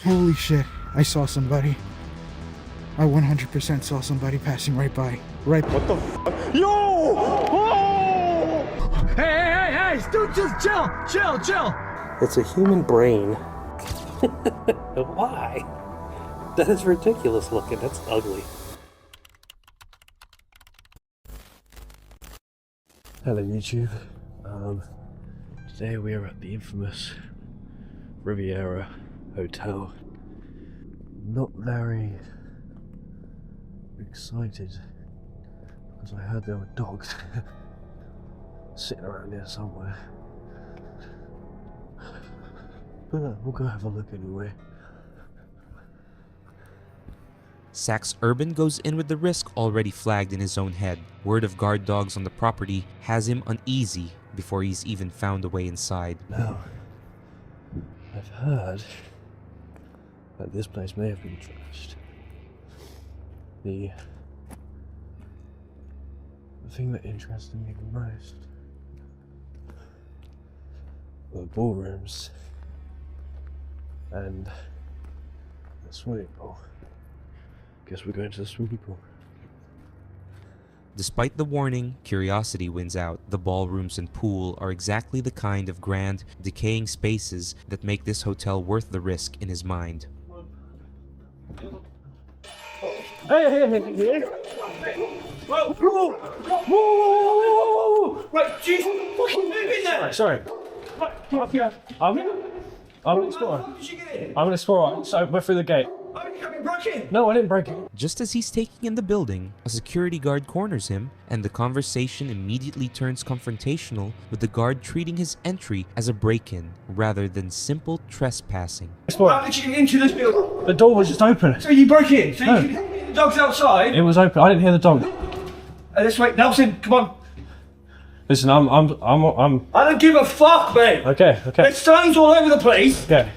Holy shit, I saw somebody. I 100% saw somebody passing right by. Right. What the f? Yo! Oh! Hey, dude, just chill. It's a human brain. Why? That is ridiculous looking. That's ugly. Hello YouTube. Today we are at the infamous Riviera Hotel. Not very excited because I heard there were dogs sitting around here somewhere. But we'll go have a look anyway. Sax Urban goes in with the risk already flagged in his own head. Word of guard dogs on the property has him uneasy before he's even found a way inside. Now, I've heard that this place may have been trashed. The thing that interested me the most were ballrooms and the swimming pool. Guess we're going to the swimming pool. Despite the warning, curiosity wins out. The ballrooms and pool are exactly the kind of grand, decaying spaces that make this hotel worth the risk in his mind. Hey. Whoa. Right, jeez, fucking move in there. Sorry. I'm an explorer. How did you get in? I'm an explorer, so we're through the gate. I mean, you got me broke in. No, I didn't break it. Just as he's taking in the building, a security guard corners him, and the conversation immediately turns confrontational, with the guard treating his entry as a break-in rather than simple trespassing. Explorer. How did you get into this building? The door was just open. So you broke in? So No. you could hear the dogs outside? It was open. I didn't hear the dog. Let's wait, Nelson, come on. Listen, I'm. I don't give a fuck, mate. Okay. There's signs all over the place. Okay.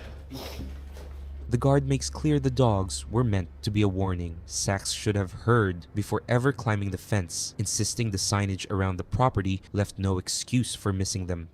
The guard makes clear the dogs were meant to be a warning. Sax should have heard before ever climbing the fence, insisting the signage around the property left no excuse for missing them.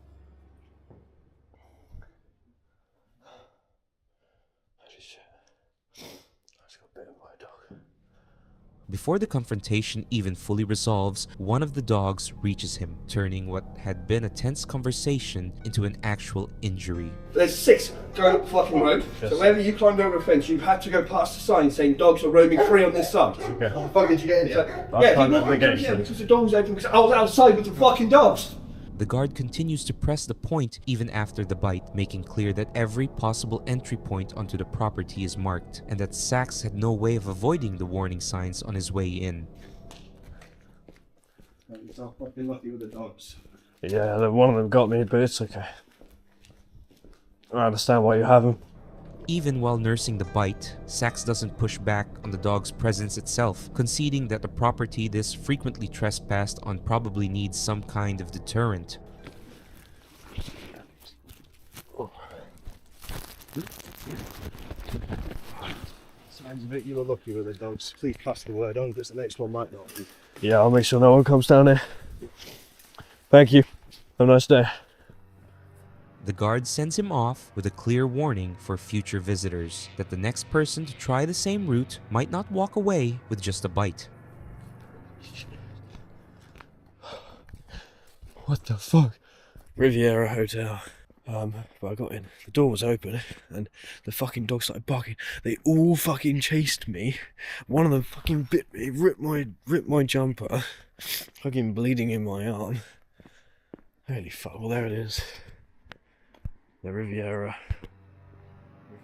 Before the confrontation even fully resolves, one of the dogs reaches him, turning what had been a tense conversation into an actual injury. There's 6 going up the fucking road. Yes. So whenever you climbed over a fence, you had to go past the sign saying dogs are roaming free on this side. Okay. How the fuck did you get in here? I Yeah, climbed you over the walked gate, in here so- because the door was open because I was outside with the fucking dogs. The guard continues to press the point even after the bite, making clear that every possible entry point onto the property is marked, and that Sax had no way of avoiding the warning signs on his way in. You're so fucking lucky with the dogs. Yeah, one of them got me, but it's okay. I understand why you have them. Even while nursing the bite, Sax doesn't push back on the dog's presence itself, conceding that the property this frequently trespassed on probably needs some kind of deterrent. Sounds a bit you were lucky with the dogs. Please pass the word on because the next one might not be. Yeah, I'll make sure no one comes down here. Thank you. Have a nice day. The guard sends him off with a clear warning for future visitors that the next person to try the same route might not walk away with just a bite. What the fuck? Riviera Hotel. But I got in. The door was open, and the fucking dog started barking. They all fucking chased me. One of them fucking bit me, ripped my jumper, fucking bleeding in my arm. Holy fuck! Well, there it is. The Riviera.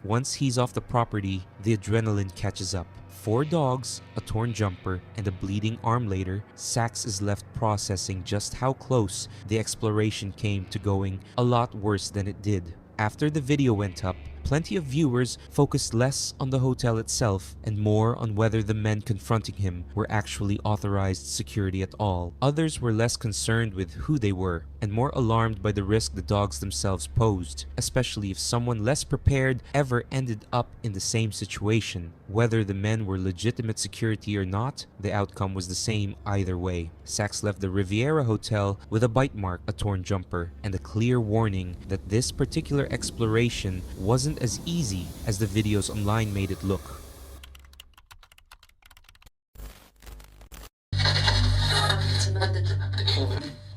Once he's off the property, the adrenaline catches up. 4 dogs, a torn jumper, and a bleeding arm later, Sax is left processing just how close the exploration came to going a lot worse than it did. After the video went up, plenty of viewers focused less on the hotel itself and more on whether the men confronting him were actually authorized security at all. Others were less concerned with who they were and more alarmed by the risk the dogs themselves posed, especially if someone less prepared ever ended up in the same situation. Whether the men were legitimate security or not, the outcome was the same either way. Sax left the Riviera Hotel with a bite mark, a torn jumper, and a clear warning that this particular exploration wasn't wasn't as easy as the videos online made it look.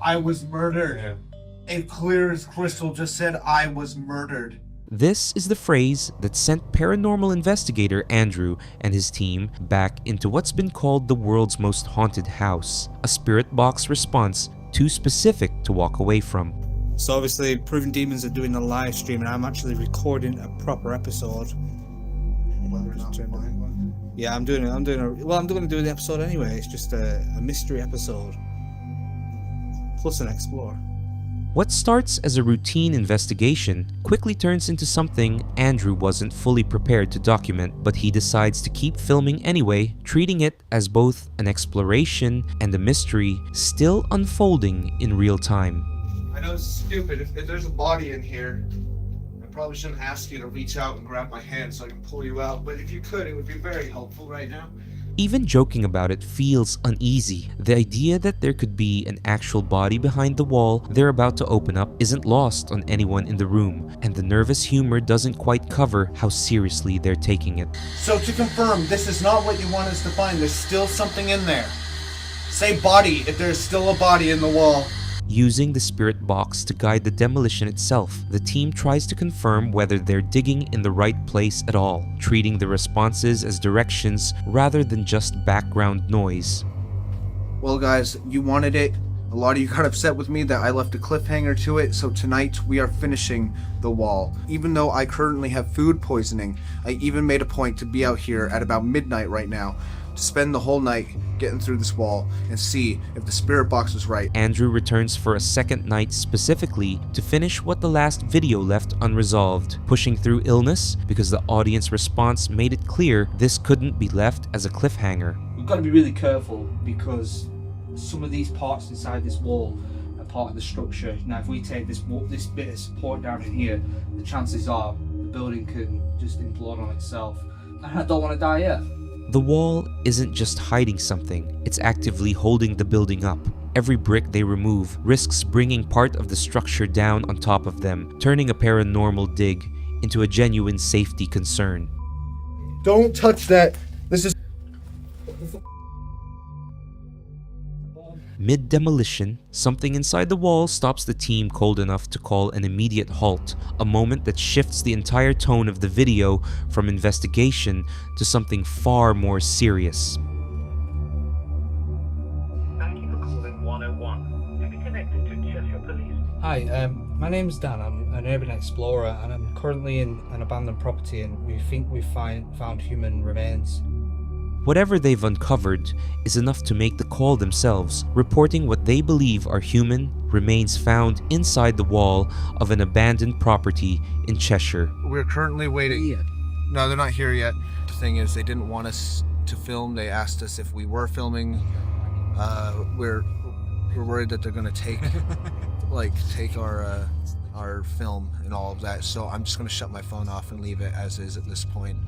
I was murdered. It clear as crystal just said I was murdered. This is the phrase that sent paranormal investigator Andrew and his team back into what's been called the world's most haunted house, a spirit box response too specific to walk away from. So obviously Proven Demons are doing a live stream and I'm actually recording a proper episode. Yeah, I'm going to do the episode anyway. It's just a mystery episode. Plus an explore. What starts as a routine investigation quickly turns into something Andrew wasn't fully prepared to document, but he decides to keep filming anyway, treating it as both an exploration and a mystery still unfolding in real time. I know it's stupid. If there's a body in here, I probably shouldn't ask you to reach out and grab my hand so I can pull you out, but if you could, it would be very helpful right now. Even joking about it feels uneasy. The idea that there could be an actual body behind the wall they're about to open up isn't lost on anyone in the room, and the nervous humor doesn't quite cover how seriously they're taking it. So to confirm, this is not what you want us to find. There's still something in there. Say body if there's still a body in the wall. Using the spirit box to guide the demolition itself, the team tries to confirm whether they're digging in the right place at all, treating the responses as directions rather than just background noise. Well guys, you wanted it. A lot of you got upset with me that I left a cliffhanger to it, so tonight we are finishing the wall. Even though I currently have food poisoning, I even made a point to be out here at about midnight right now to spend the whole night getting through this wall and see if the spirit box was right. Andrew returns for a second night specifically to finish what the last video left unresolved, pushing through illness because the audience response made it clear this couldn't be left as a cliffhanger. We've got to be really careful because some of these parts inside this wall are part of the structure. Now if we take this bit of support down in here, the chances are the building can just implode on itself. And I don't want to die yet. The wall isn't just hiding something, it's actively holding the building up. Every brick they remove risks bringing part of the structure down on top of them, turning a paranormal dig into a genuine safety concern. Don't touch that. This is... Mid-demolition, something inside the wall stops the team cold enough to call an immediate halt, a moment that shifts the entire tone of the video from investigation to something far more serious. Thank you for calling 101. Have you connected to Cheshire Police? Hi, my name's Dan. I'm an urban explorer and I'm currently in an abandoned property and we think we've found human remains. Whatever they've uncovered is enough to make the call themselves, reporting what they believe are human remains found inside the wall of an abandoned property in Cheshire. We're currently waiting. No, they're not here yet. The thing is, they didn't want us to film. They asked us if we were filming. We're worried that they're gonna take our film and all of that. So I'm just gonna shut my phone off and leave it as is at this point.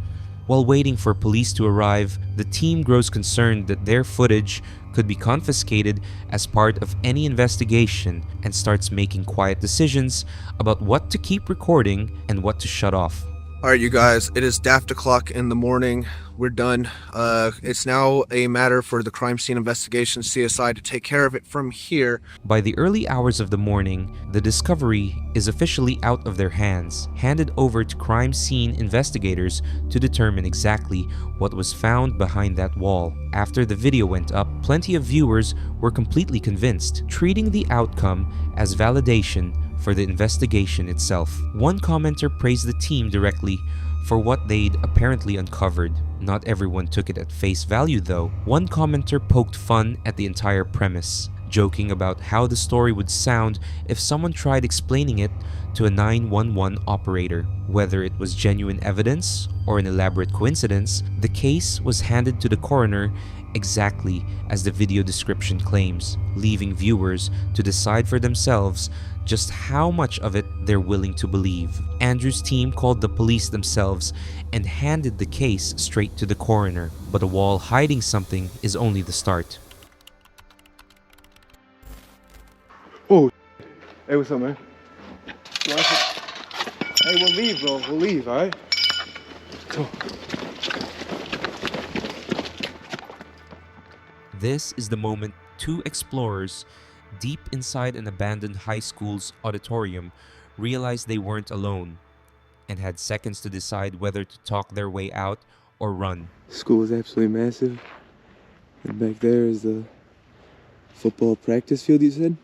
While waiting for police to arrive, the team grows concerned that their footage could be confiscated as part of any investigation and starts making quiet decisions about what to keep recording and what to shut off. Alright you guys, it is daft o'clock in the morning. We're done. It's now a matter for the crime scene investigation CSI to take care of it from here. By the early hours of the morning, the discovery is officially out of their hands, handed over to crime scene investigators to determine exactly what was found behind that wall. After the video went up, plenty of viewers were completely convinced, treating the outcome as validation for the investigation itself. One commenter praised the team directly for what they'd apparently uncovered. Not everyone took it at face value though. One commenter poked fun at the entire premise, joking about how the story would sound if someone tried explaining it to a 911 operator. Whether it was genuine evidence or an elaborate coincidence, the case was handed to the coroner exactly as the video description claims, leaving viewers to decide for themselves just how much of it they're willing to believe. Andrew's team called the police themselves and handed the case straight to the coroner, but a wall hiding something is only the start. Oh, hey, what's up, man? Hey, Hey, we'll leave, bro. We'll leave, all right? Go. This is the moment two explorers, deep inside an abandoned high school's auditorium, realized they weren't alone and had seconds to decide whether to talk their way out or run. School is absolutely massive. And back there is the football practice field, you said?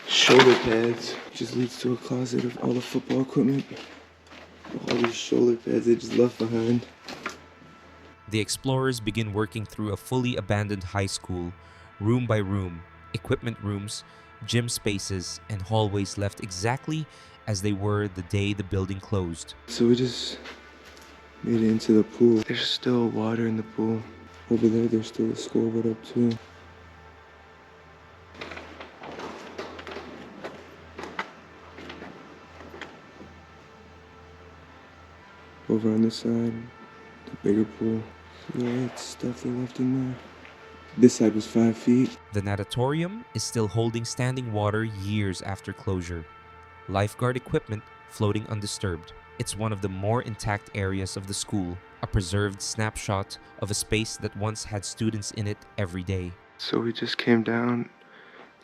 Shoulder pads. Just leads to a closet of all the football equipment. All these shoulder pads they just left behind. The explorers begin working through a fully abandoned high school, room by room, equipment rooms, gym spaces, and hallways left exactly as they were the day the building closed. So we just made it into the pool. There's still water in the pool. Over there, there's still a scoreboard up too. Over on this side, the bigger pool. Yeah, it's stuff they left in there. This side was 5 feet. The natatorium is still holding standing water years after closure. Lifeguard equipment floating undisturbed. It's one of the more intact areas of the school, a preserved snapshot of a space that once had students in it every day. So we just came down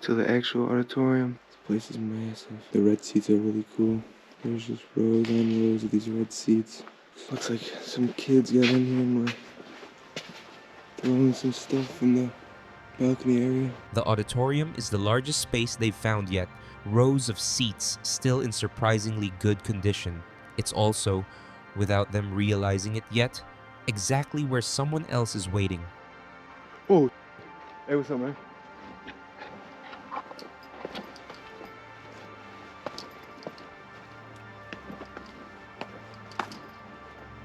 to the actual auditorium. This place is massive. The red seats are really cool. There's just rows on rows of these red seats. Looks like some kids got in here and were throwing some stuff from the balcony area. The auditorium is the largest space they've found yet, rows of seats still in surprisingly good condition. It's also, without them realizing it yet, exactly where someone else is waiting. Oh, hey, what's up, man?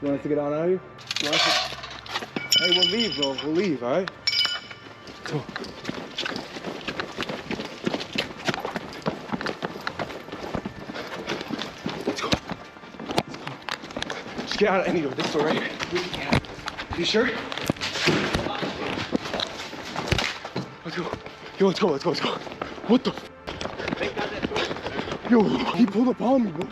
You want us to get on out of here? You want us to... Hey, we'll leave, bro. We'll leave, all right? Go. Let's go. Just get out of any door. This door right here. You sure? Let's go. Yo, let's go. Let's go. Let's go. What the Yo, he pulled up on me, bro.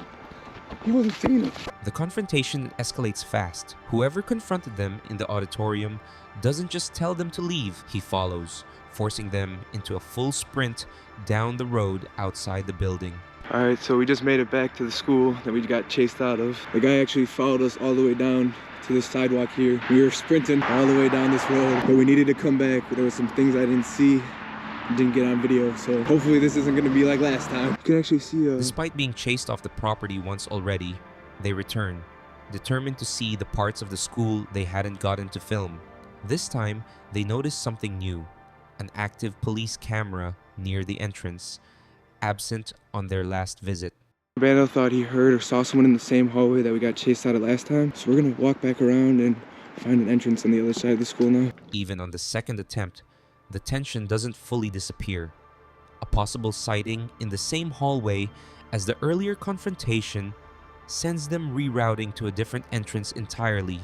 He wasn't seeing us. The confrontation escalates fast. Whoever confronted them in the auditorium doesn't just tell them to leave, he follows, forcing them into a full sprint down the road outside the building. Alright, so we just made it back to the school that we got chased out of. The guy actually followed us all the way down to this sidewalk here. We were sprinting all the way down this road, but we needed to come back. There were some things I didn't see, didn't get on video, so hopefully this isn't going to be like last time. You can actually see Despite being chased off the property once already, they return, determined to see the parts of the school they hadn't gotten to film. This time, they noticed something new, an active police camera near the entrance, absent on their last visit. Bando thought he heard or saw someone in the same hallway that we got chased out of last time, so we're going to walk back around and find an entrance on the other side of the school now. Even on the second attempt, the tension doesn't fully disappear. A possible sighting in the same hallway as the earlier confrontation sends them rerouting to a different entrance entirely,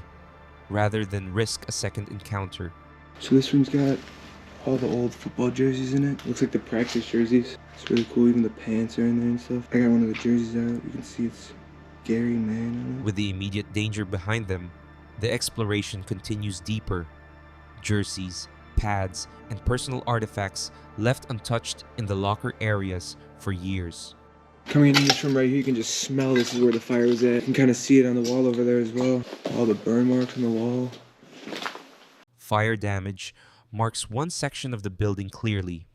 rather than risk a second encounter. So this room's got all the old football jerseys in it. Looks like the practice jerseys. It's really cool, even the pants are in there and stuff. I got one of the jerseys out. You can see it's Gary Mann on it. With the immediate danger behind them, the exploration continues deeper. Jerseys, pads, and personal artifacts left untouched in the locker areas for years. Coming into this room right here, you can just smell this is where the fire was at. You can kind of see it on the wall over there as well. All the burn marks on the wall. Fire damage marks one section of the building clearly,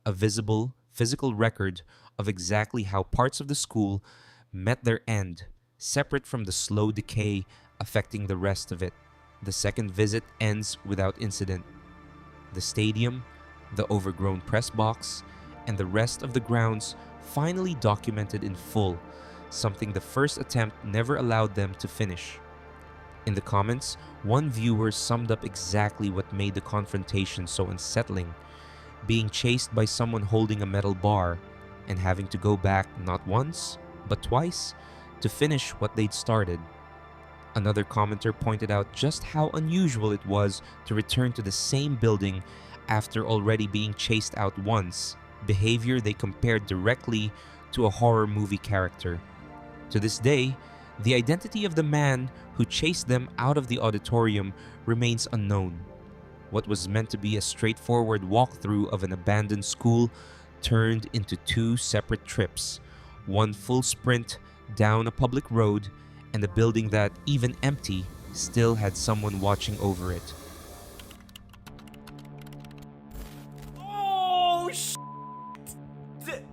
a visible, physical record of exactly how parts of the school met their end, separate from the slow decay affecting the rest of it. The second visit ends without incident. The stadium, the overgrown press box, and the rest of the grounds finally documented in full, something the first attempt never allowed them to finish. In the comments, one viewer summed up exactly what made the confrontation so unsettling: being chased by someone holding a metal bar and having to go back not once, but twice to finish what they'd started. Another commenter pointed out just how unusual it was to return to the same building after already being chased out once, behavior they compared directly to a horror movie character. To this day, the identity of the man who chased them out of the auditorium remains unknown. What was meant to be a straightforward walkthrough of an abandoned school turned into two separate trips, one full sprint down a public road and a building that, even empty, still had someone watching over it. Oh,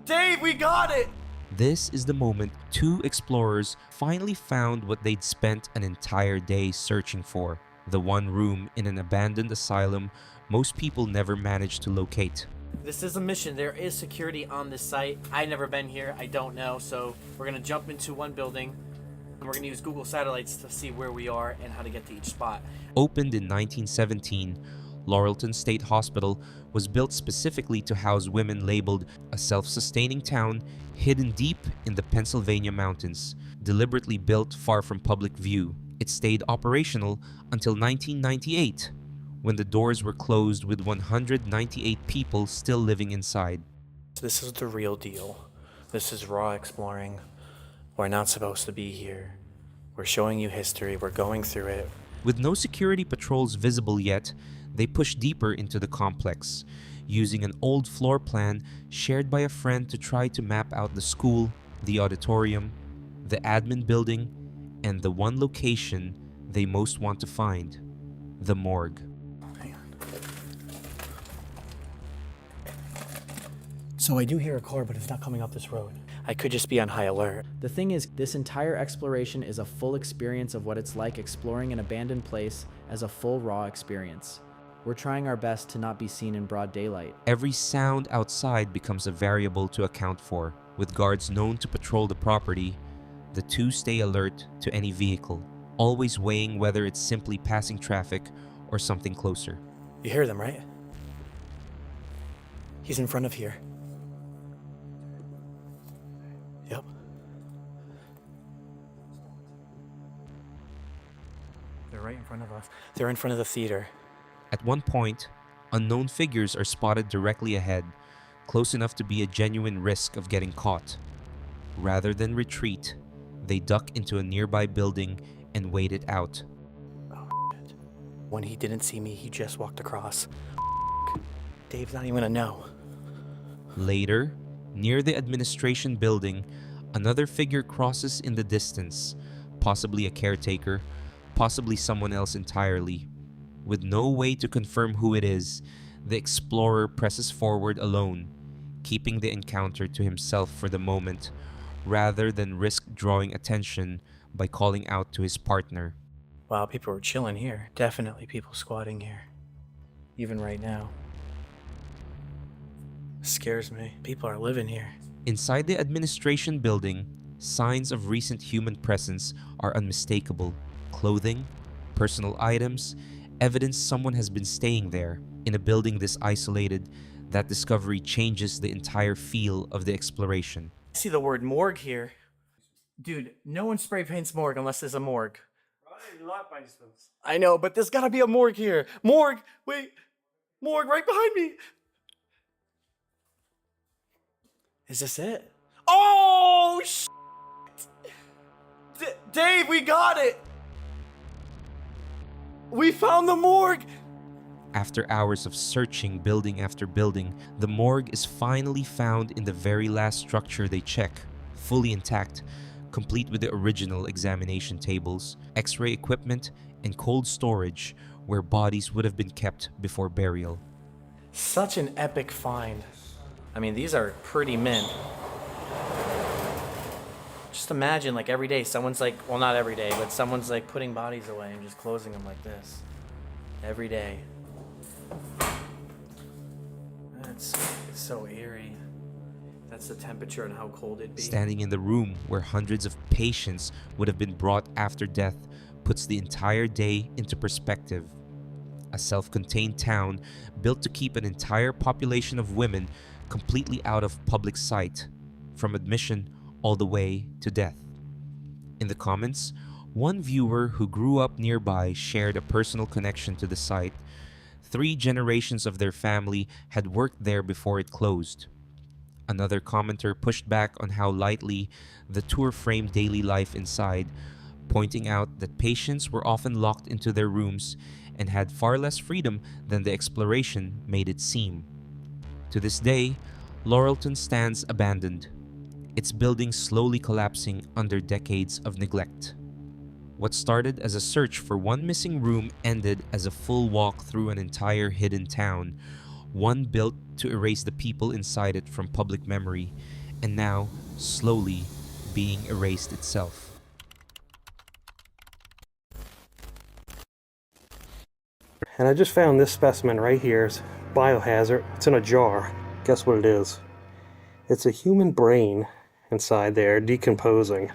Dave, we got it! This is the moment two explorers finally found what they'd spent an entire day searching for, the one room in an abandoned asylum most people never managed to locate. This is a mission. There is security on this site. I've never been here. I don't know. So we're going to jump into one building and we're going to use Google satellites to see where we are and how to get to each spot. Opened in 1917, Laurelton State Hospital was built specifically to house women labeled a self-sustaining town hidden deep in the Pennsylvania mountains, deliberately built far from public view. It stayed operational until 1998, when the doors were closed with 198 people still living inside. This is the real deal. This is raw exploring. We're not supposed to be here. We're showing you history. We're going through it. With no security patrols visible yet, they pushed deeper into the complex, using an old floor plan shared by a friend to try to map out the school, the auditorium, the admin building, and the one location they most want to find, the morgue. So I do hear a car, but it's not coming up this road. I could just be on high alert. The thing is, this entire exploration is a full experience of what it's like exploring an abandoned place as a full raw experience. We're trying our best to not be seen in broad daylight. Every sound outside becomes a variable to account for. With guards known to patrol the property, the two stay alert to any vehicle, always weighing whether it's simply passing traffic or something closer. You hear them, right? He's in front of here. Yep. They're right in front of us. They're in front of the theater. At one point, unknown figures are spotted directly ahead, close enough to be a genuine risk of getting caught. Rather than retreat, they duck into a nearby building and wait it out. Oh, shit. When he didn't see me, he just walked across. Dave's not even gonna know. Later, near the administration building, another figure crosses in the distance, possibly a caretaker, possibly someone else entirely. With no way to confirm who it is, the explorer presses forward alone, keeping the encounter to himself for the moment, rather than risk drawing attention by calling out to his partner. Wow, people were chilling here. Definitely people squatting here. Even right now. Scares me. People are living here. Inside the administration building, signs of recent human presence are unmistakable. Clothing, personal items, evidence someone has been staying there. In a building this isolated, that discovery changes the entire feel of the exploration. I see the word morgue here. Dude, no one spray paints morgue unless there's a morgue. I know, but there's gotta be a morgue here. Morgue! Wait! Morgue right behind me! Is this it? Oh, shit! Dave, we got it! We found the morgue! After hours of searching building after building, the morgue is finally found in the very last structure they check, fully intact, complete with the original examination tables, x-ray equipment, and cold storage where bodies would have been kept before burial. Such an epic find. I mean, these are pretty mint. Just imagine, like, every day someone's like, well, not every day, but someone's like putting bodies away and just closing them like this. Every day. It's so eerie. That's the temperature and how cold it'd be. Standing in the room where hundreds of patients would have been brought after death puts the entire day into perspective. A self-contained town built to keep an entire population of women completely out of public sight, from admission all the way to death. In the comments, one viewer who grew up nearby shared a personal connection to the site. 3 generations of their family had worked there before it closed. Another commenter pushed back on how lightly the tour framed daily life inside, pointing out that patients were often locked into their rooms and had far less freedom than the exploration made it seem. To this day, Laurelton stands abandoned, its building slowly collapsing under decades of neglect. What started as a search for one missing room ended as a full walk through an entire hidden town, one built to erase the people inside it from public memory, and now slowly being erased itself. And I just found this specimen right here. It's biohazard. It's in a jar. Guess what it is? It's a human brain inside there decomposing.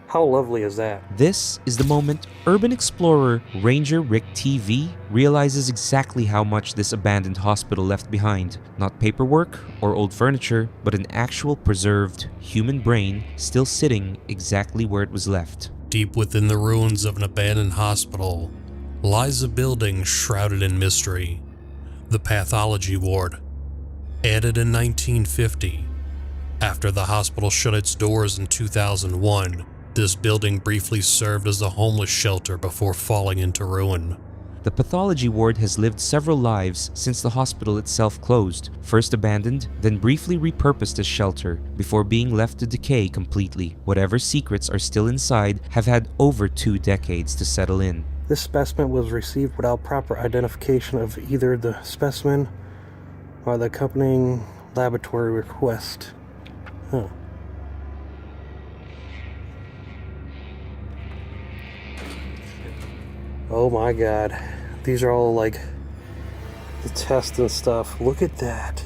How lovely is that? This is the moment urban explorer Ranger Rick TV realizes exactly how much this abandoned hospital left behind. Not paperwork or old furniture, but an actual preserved human brain still sitting exactly where it was left. Deep within the ruins of an abandoned hospital lies a building shrouded in mystery. The pathology ward. Added in 1950. After the hospital shut its doors in 2001, this building briefly served as a homeless shelter before falling into ruin. The pathology ward has lived several lives since the hospital itself closed, first abandoned, then briefly repurposed as shelter, before being left to decay completely. Whatever secrets are still inside have had over 2 decades to settle in. This specimen was received without proper identification of either the specimen or the accompanying laboratory request. Huh. Oh my god. These are all like the tests and stuff. Look at that.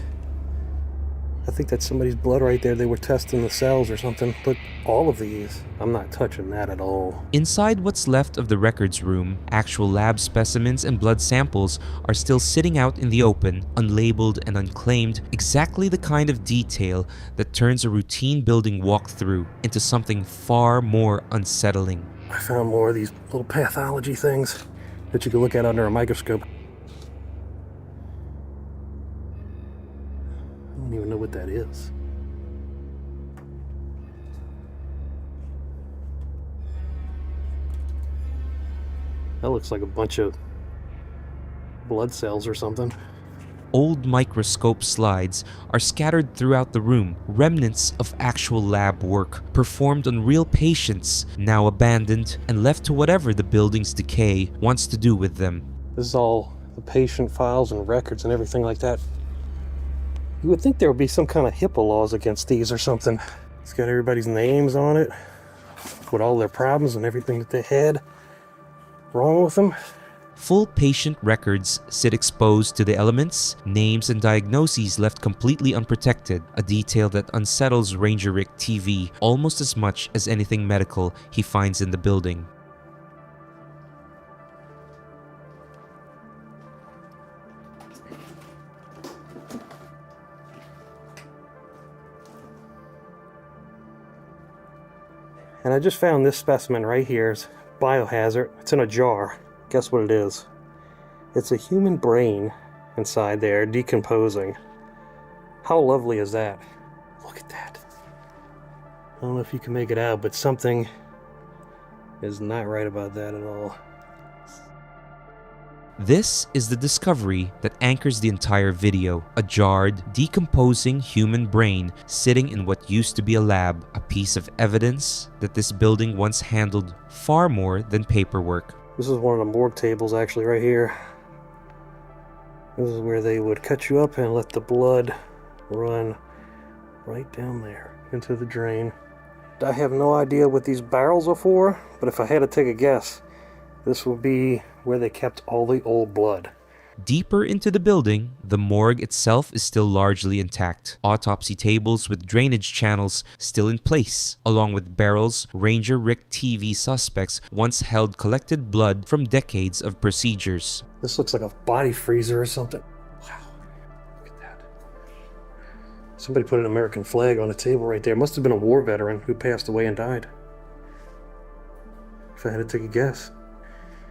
I think that's somebody's blood right there. They were testing the cells or something. Look, all of these. I'm not touching that at all. Inside what's left of the records room, actual lab specimens and blood samples are still sitting out in the open, unlabeled and unclaimed, exactly the kind of detail that turns a routine building walkthrough into something far more unsettling. I found more of these little pathology things that you can look at under a microscope. I don't even know what that is. That looks like a bunch of blood cells or something. Old microscope slides are scattered throughout the room, remnants of actual lab work performed on real patients, now abandoned and left to whatever the building's decay wants to do with them. This is all the patient files and records and everything like that. You would think there would be some kind of HIPAA laws against these or something. It's got everybody's names on it, with all their problems and everything that they had wrong with them. Full patient records sit exposed to the elements, names and diagnoses left completely unprotected, a detail that unsettles Ranger Rick TV almost as much as anything medical he finds in the building. And I just found this specimen right here. It's biohazard. It's in a jar. Guess what it is? It's a human brain inside there decomposing. How lovely is that? Look at that. I don't know if you can make it out, but something is not right about that at all. This is the discovery that anchors the entire video, a jarred, decomposing human brain sitting in what used to be a lab, a piece of evidence that this building once handled far more than paperwork. This is one of the morgue tables actually right here. This is where they would cut you up and let the blood run right down there into the drain. I have no idea what these barrels are for, but if I had to take a guess, this would be where they kept all the old blood. Deeper into the building, the morgue itself is still largely intact. Autopsy tables with drainage channels still in place, along with barrels Ranger Rick TV suspects once held collected blood from decades of procedures. This looks like a body freezer or something. Wow, look at that. Somebody put an American flag on a table right there. Must have been a war veteran who passed away and died, if I had to take a guess.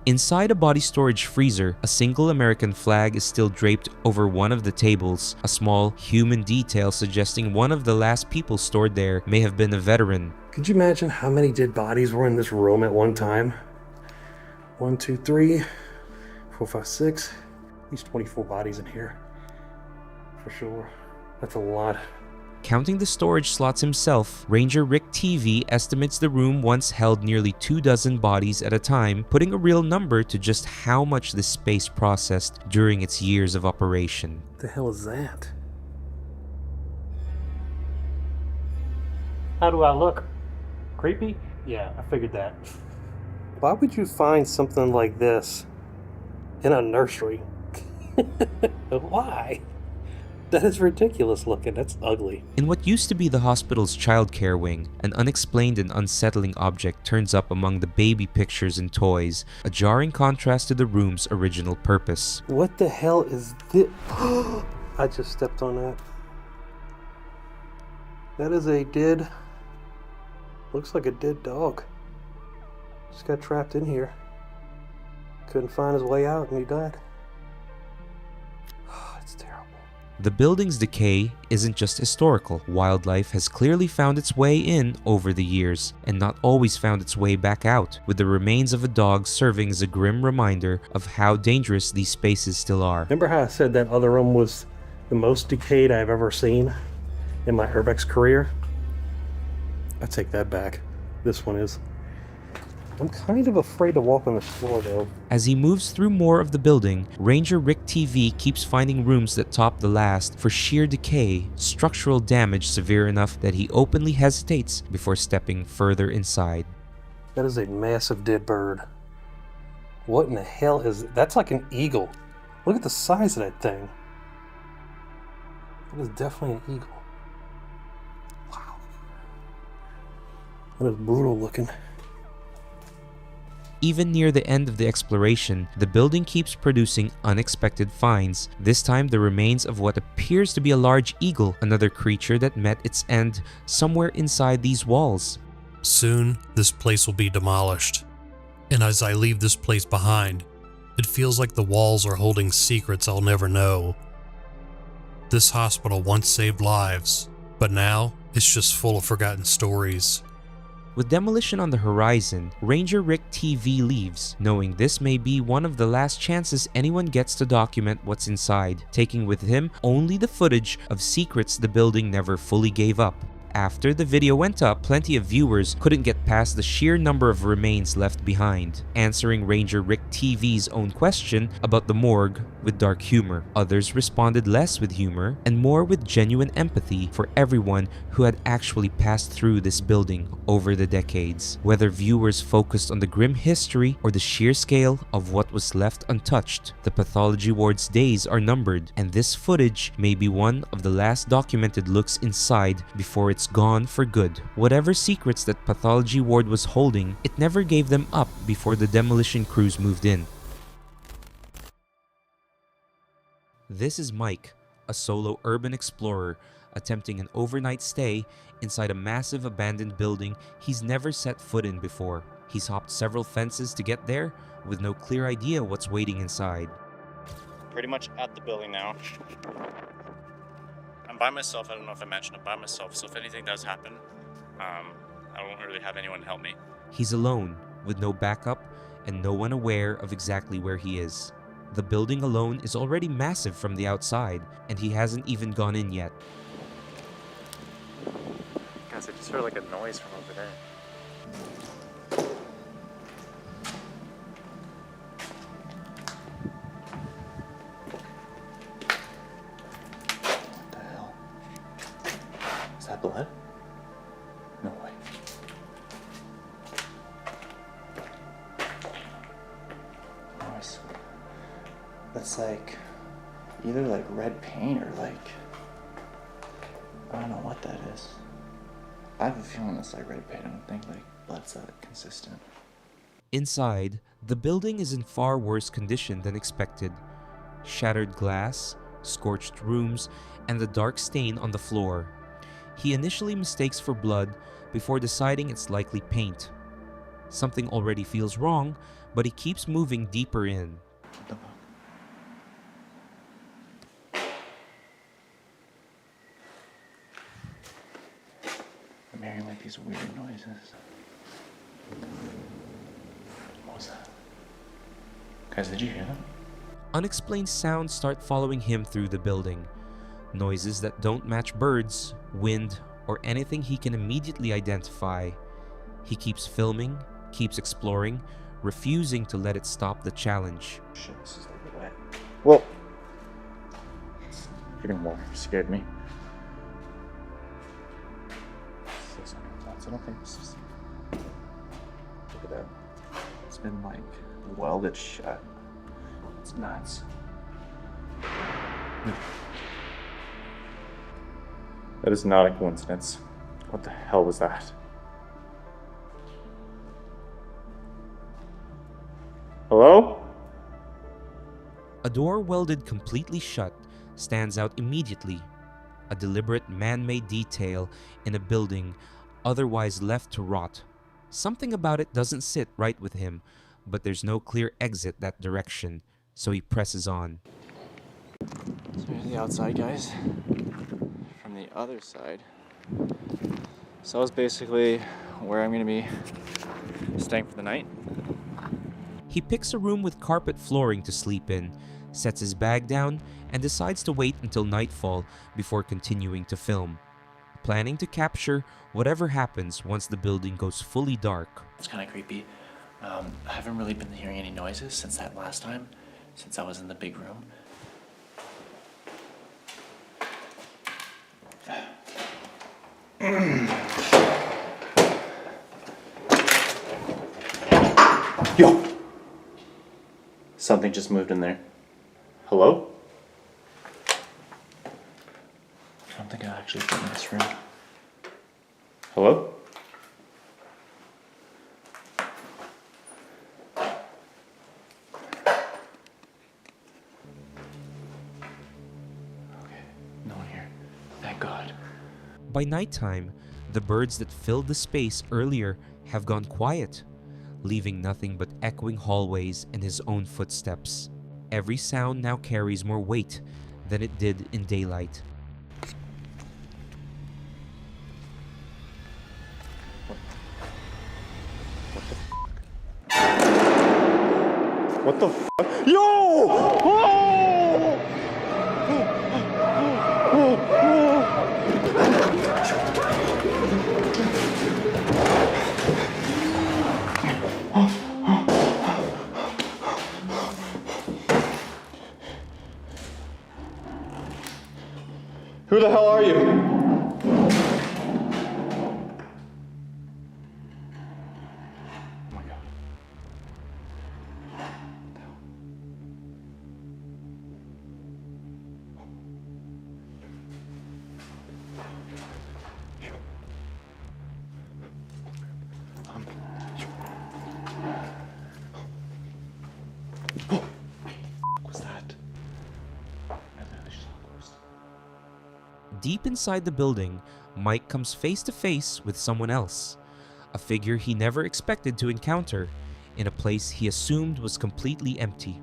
Inside a body storage freezer, a single American flag is still draped over one of the tables, a small human detail suggesting one of the last people stored there may have been a veteran. Could you imagine how many dead bodies were in this room at one time? 1, 2, 3, 4, 5, 6. At least 24 bodies in here. For sure. That's a lot. Counting the storage slots himself, Ranger Rick TV estimates the room once held nearly 24 bodies at a time, putting a real number to just how much this space processed during its years of operation. What the hell is that? How do I look? Creepy? Yeah, I figured that. Why would you find something like this in a nursery? Why? That is ridiculous looking. That's ugly. In what used to be the hospital's childcare wing, an unexplained and unsettling object turns up among the baby pictures and toys, a jarring contrast to the room's original purpose. What the hell is this? I just stepped on that. That is a dead... Looks like a dead dog. Just got trapped in here. Couldn't find his way out and he died. It's terrible. The building's decay isn't just historical. Wildlife has clearly found its way in over the years, and not always found its way back out, with the remains of a dog serving as a grim reminder of how dangerous these spaces still are. Remember how I said that other room was the most decayed I've ever seen in my Urbex career? I take that back. This one is. I'm kind of afraid to walk on the floor though. As he moves through more of the building, Ranger Rick TV keeps finding rooms that top the last for sheer decay, structural damage severe enough that he openly hesitates before stepping further inside. That is a massive dead bird. What in the hell is... That's like an eagle. Look at the size of that thing. That is definitely an eagle. Wow. That is brutal looking. Even near the end of the exploration, the building keeps producing unexpected finds, this time the remains of what appears to be a large eagle, another creature that met its end somewhere inside these walls. Soon, this place will be demolished. And as I leave this place behind, it feels like the walls are holding secrets I'll never know. This hospital once saved lives, but now it's just full of forgotten stories. With demolition on the horizon, Ranger Rick TV leaves, knowing this may be one of the last chances anyone gets to document what's inside, taking with him only the footage of secrets the building never fully gave up. After the video went up, plenty of viewers couldn't get past the sheer number of remains left behind, answering Ranger Rick TV's own question about the morgue with dark humor. Others responded less with humor and more with genuine empathy for everyone who had actually passed through this building over the decades. Whether viewers focused on the grim history or the sheer scale of what was left untouched, the pathology ward's days are numbered, and this footage may be one of the last documented looks inside before it's gone for good. Whatever secrets that pathology ward was holding, it never gave them up before the demolition crews moved in. This is Mike, a solo urban explorer attempting an overnight stay inside a massive abandoned building he's never set foot in before. He's hopped several fences to get there with no clear idea what's waiting inside. Pretty much at the building now. I'm by myself. I don't know if I mentioned I'm by myself, so if anything does happen, I won't really have anyone help me. He's alone, with no backup and no one aware of exactly where he is. The building alone is already massive from the outside, and he hasn't even gone in yet. Guys, I just heard like a noise from over there. What the hell? Is that blood? No way. Noise. That's like either like red paint or like I don't know what that is. I have a feeling it's like red paint. I don't think like blood's that consistent. Inside, the building is in far worse condition than expected. Shattered glass, scorched rooms, and the dark stain on the floor. He initially mistakes for blood before deciding it's likely paint. Something already feels wrong, but he keeps moving deeper in. I'm hearing like these weird noises. What was that? Guys, did you hear that? Unexplained sounds start following him through the building. Noises that don't match birds, wind, or anything he can immediately identify. He keeps filming, keeps exploring, refusing to let it stop the challenge. Shit, this is a little wet. Whoa! It's freaking water scared me. I don't think this is... Look at that. It's been like welded shut. It's nuts. That is not a coincidence. What the hell was that? Hello? A door welded completely shut stands out immediately. A deliberate man-made detail in a building otherwise left to rot. Something about it doesn't sit right with him, but there's no clear exit that direction, so he presses on. So here's the outside, guys. From the other side. So it's basically where I'm gonna be staying for the night. He picks a room with carpet flooring to sleep in, sets his bag down, and decides to wait until nightfall before continuing to film, planning to capture whatever happens once the building goes fully dark. It's kind of creepy. I haven't really been hearing any noises since that last time, since I was in the big room. Yo! Something just moved in there. Hello? I don't think I've actually been in this room. Hello? Okay, no one here. Thank God. By nighttime, the birds that filled the space earlier have gone quiet, leaving nothing but echoing hallways and his own footsteps. Every sound now carries more weight than it did in daylight. What the fuck? Yo! Oh! Who the hell are you? Deep inside the building, Mike comes face to face with someone else, a figure he never expected to encounter in a place he assumed was completely empty.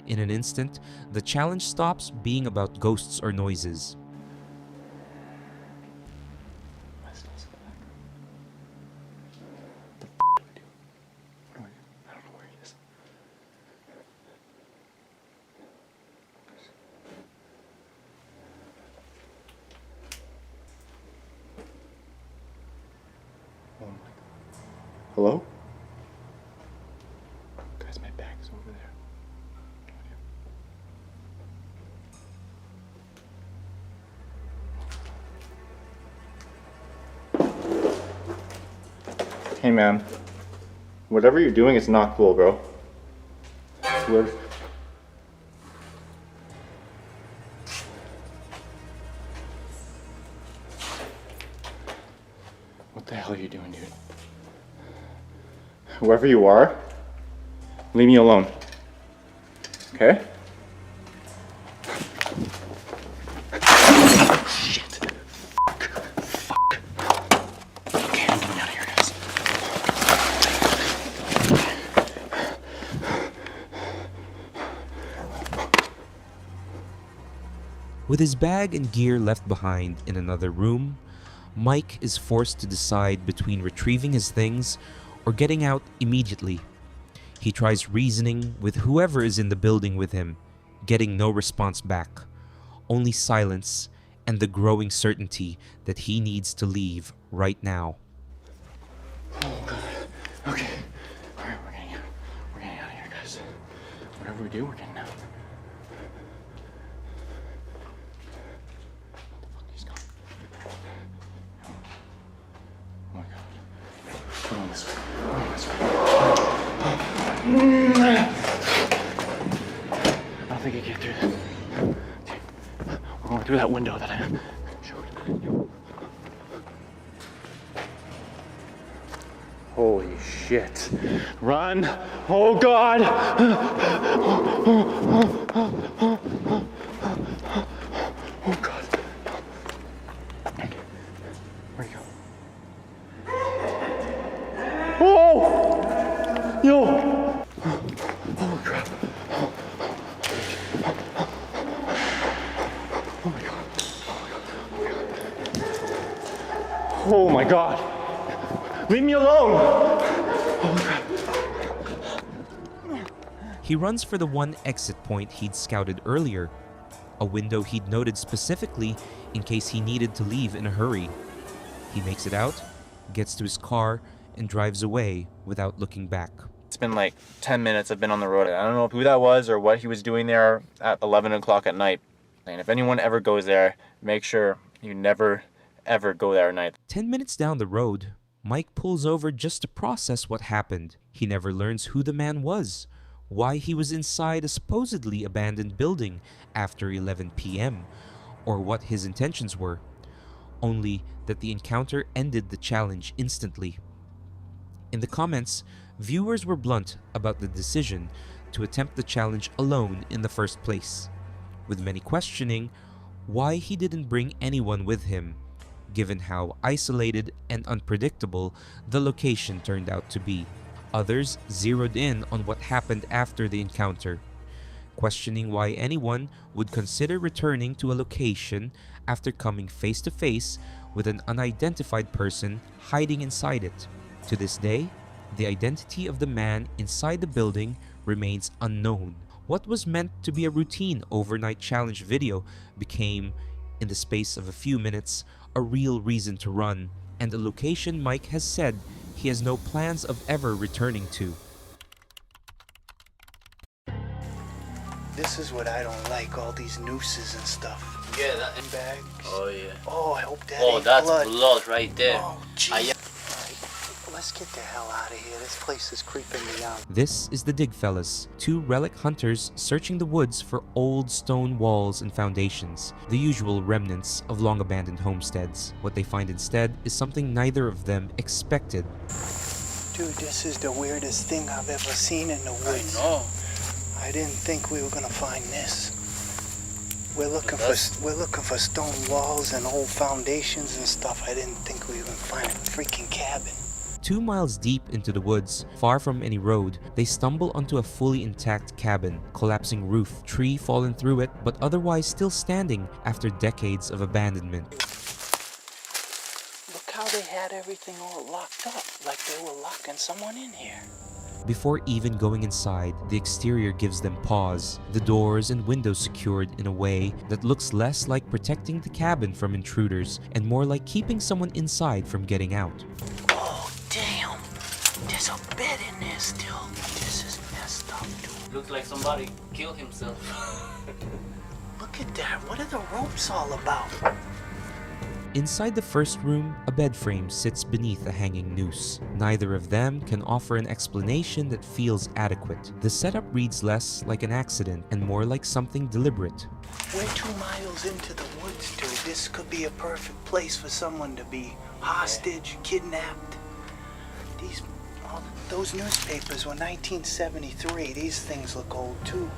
In an instant, the challenge stops being about ghosts or noises. Hello? Guys, my bag's over there. Hey man, whatever you're doing is not cool, bro. I swear. What the hell are you doing, dude? Whoever you are, leave me alone. Okay? Shit. Fuck. Okay, I'm getting out of here, guys. With his bag and gear left behind in another room, Mike is forced to decide between retrieving his things or getting out immediately. He tries reasoning with whoever is in the building with him, getting no response back, only silence and the growing certainty that he needs to leave right now. Oh god. Okay. Alright, we're getting out. We're getting out of here, guys. Whatever we do, we're getting out. He's gone. Oh my god. Put on this way. Put on this way. I don't think I can get through this. We're going through that window that I showed you. Holy shit. Run! Oh god! Oh god. Where'd he go? Oh! Yo! Holy crap. Oh my god. Oh my god. Leave me alone! Oh crap. He runs for the one exit point he'd scouted earlier, a window he'd noted specifically in case he needed to leave in a hurry. He makes it out, gets to his car, and drives away without looking back. It's been like 10 minutes I've been on the road. I don't know who that was or what he was doing there at 11 o'clock at night. And if anyone ever goes there, make sure you never, ever go there at night. 10 minutes down the road, Mike pulls over just to process what happened. He never learns who the man was, why he was inside a supposedly abandoned building after 11 p.m., or what his intentions were. Only that the encounter ended the challenge instantly. In the comments, viewers were blunt about the decision to attempt the challenge alone in the first place, with many questioning why he didn't bring anyone with him, given how isolated and unpredictable the location turned out to be. Others zeroed in on what happened after the encounter, questioning why anyone would consider returning to a location after coming face to face with an unidentified person hiding inside it. To this day, the identity of the man inside the building remains unknown. What was meant to be a routine overnight challenge video became, in the space of a few minutes, a real reason to run, and a location Mike has said he has no plans of ever returning to. This is what I don't like, all these nooses and stuff. Yeah, that in bags. Oh yeah. Oh, I hope that Oh, ain't that's blood. blood right there. Oh, jeez. Alright, let's get the hell out of here. This place is creeping me out. This is the Dig Fellas, two relic hunters searching the woods for old stone walls and foundations, the usual remnants of long-abandoned homesteads. What they find instead is something neither of them expected. Dude, this is the weirdest thing I've ever seen in the woods. I know. I didn't think we were gonna find this. We're looking for stone walls and old foundations and stuff. I didn't think we were gonna find a freaking cabin. 2 miles deep into the woods, far from any road, they stumble onto a fully intact cabin, collapsing roof, tree fallen through it, but otherwise still standing after decades of abandonment. Look how they had everything all locked up, like they were locking someone in here. Before even going inside, the exterior gives them pause, the doors and windows secured in a way that looks less like protecting the cabin from intruders and more like keeping someone inside from getting out. Oh, damn. There's a bed in there still. This is messed up, dude. Looks like somebody killed himself. Look at that. What are the ropes all about? Inside the first room, a bed frame sits beneath a hanging noose. Neither of them can offer an explanation that feels adequate. The setup reads less like an accident and more like something deliberate. We're 2 miles into the woods, dude. This could be a perfect place for someone to be hostage, kidnapped. Those newspapers were 1973. These things look old too.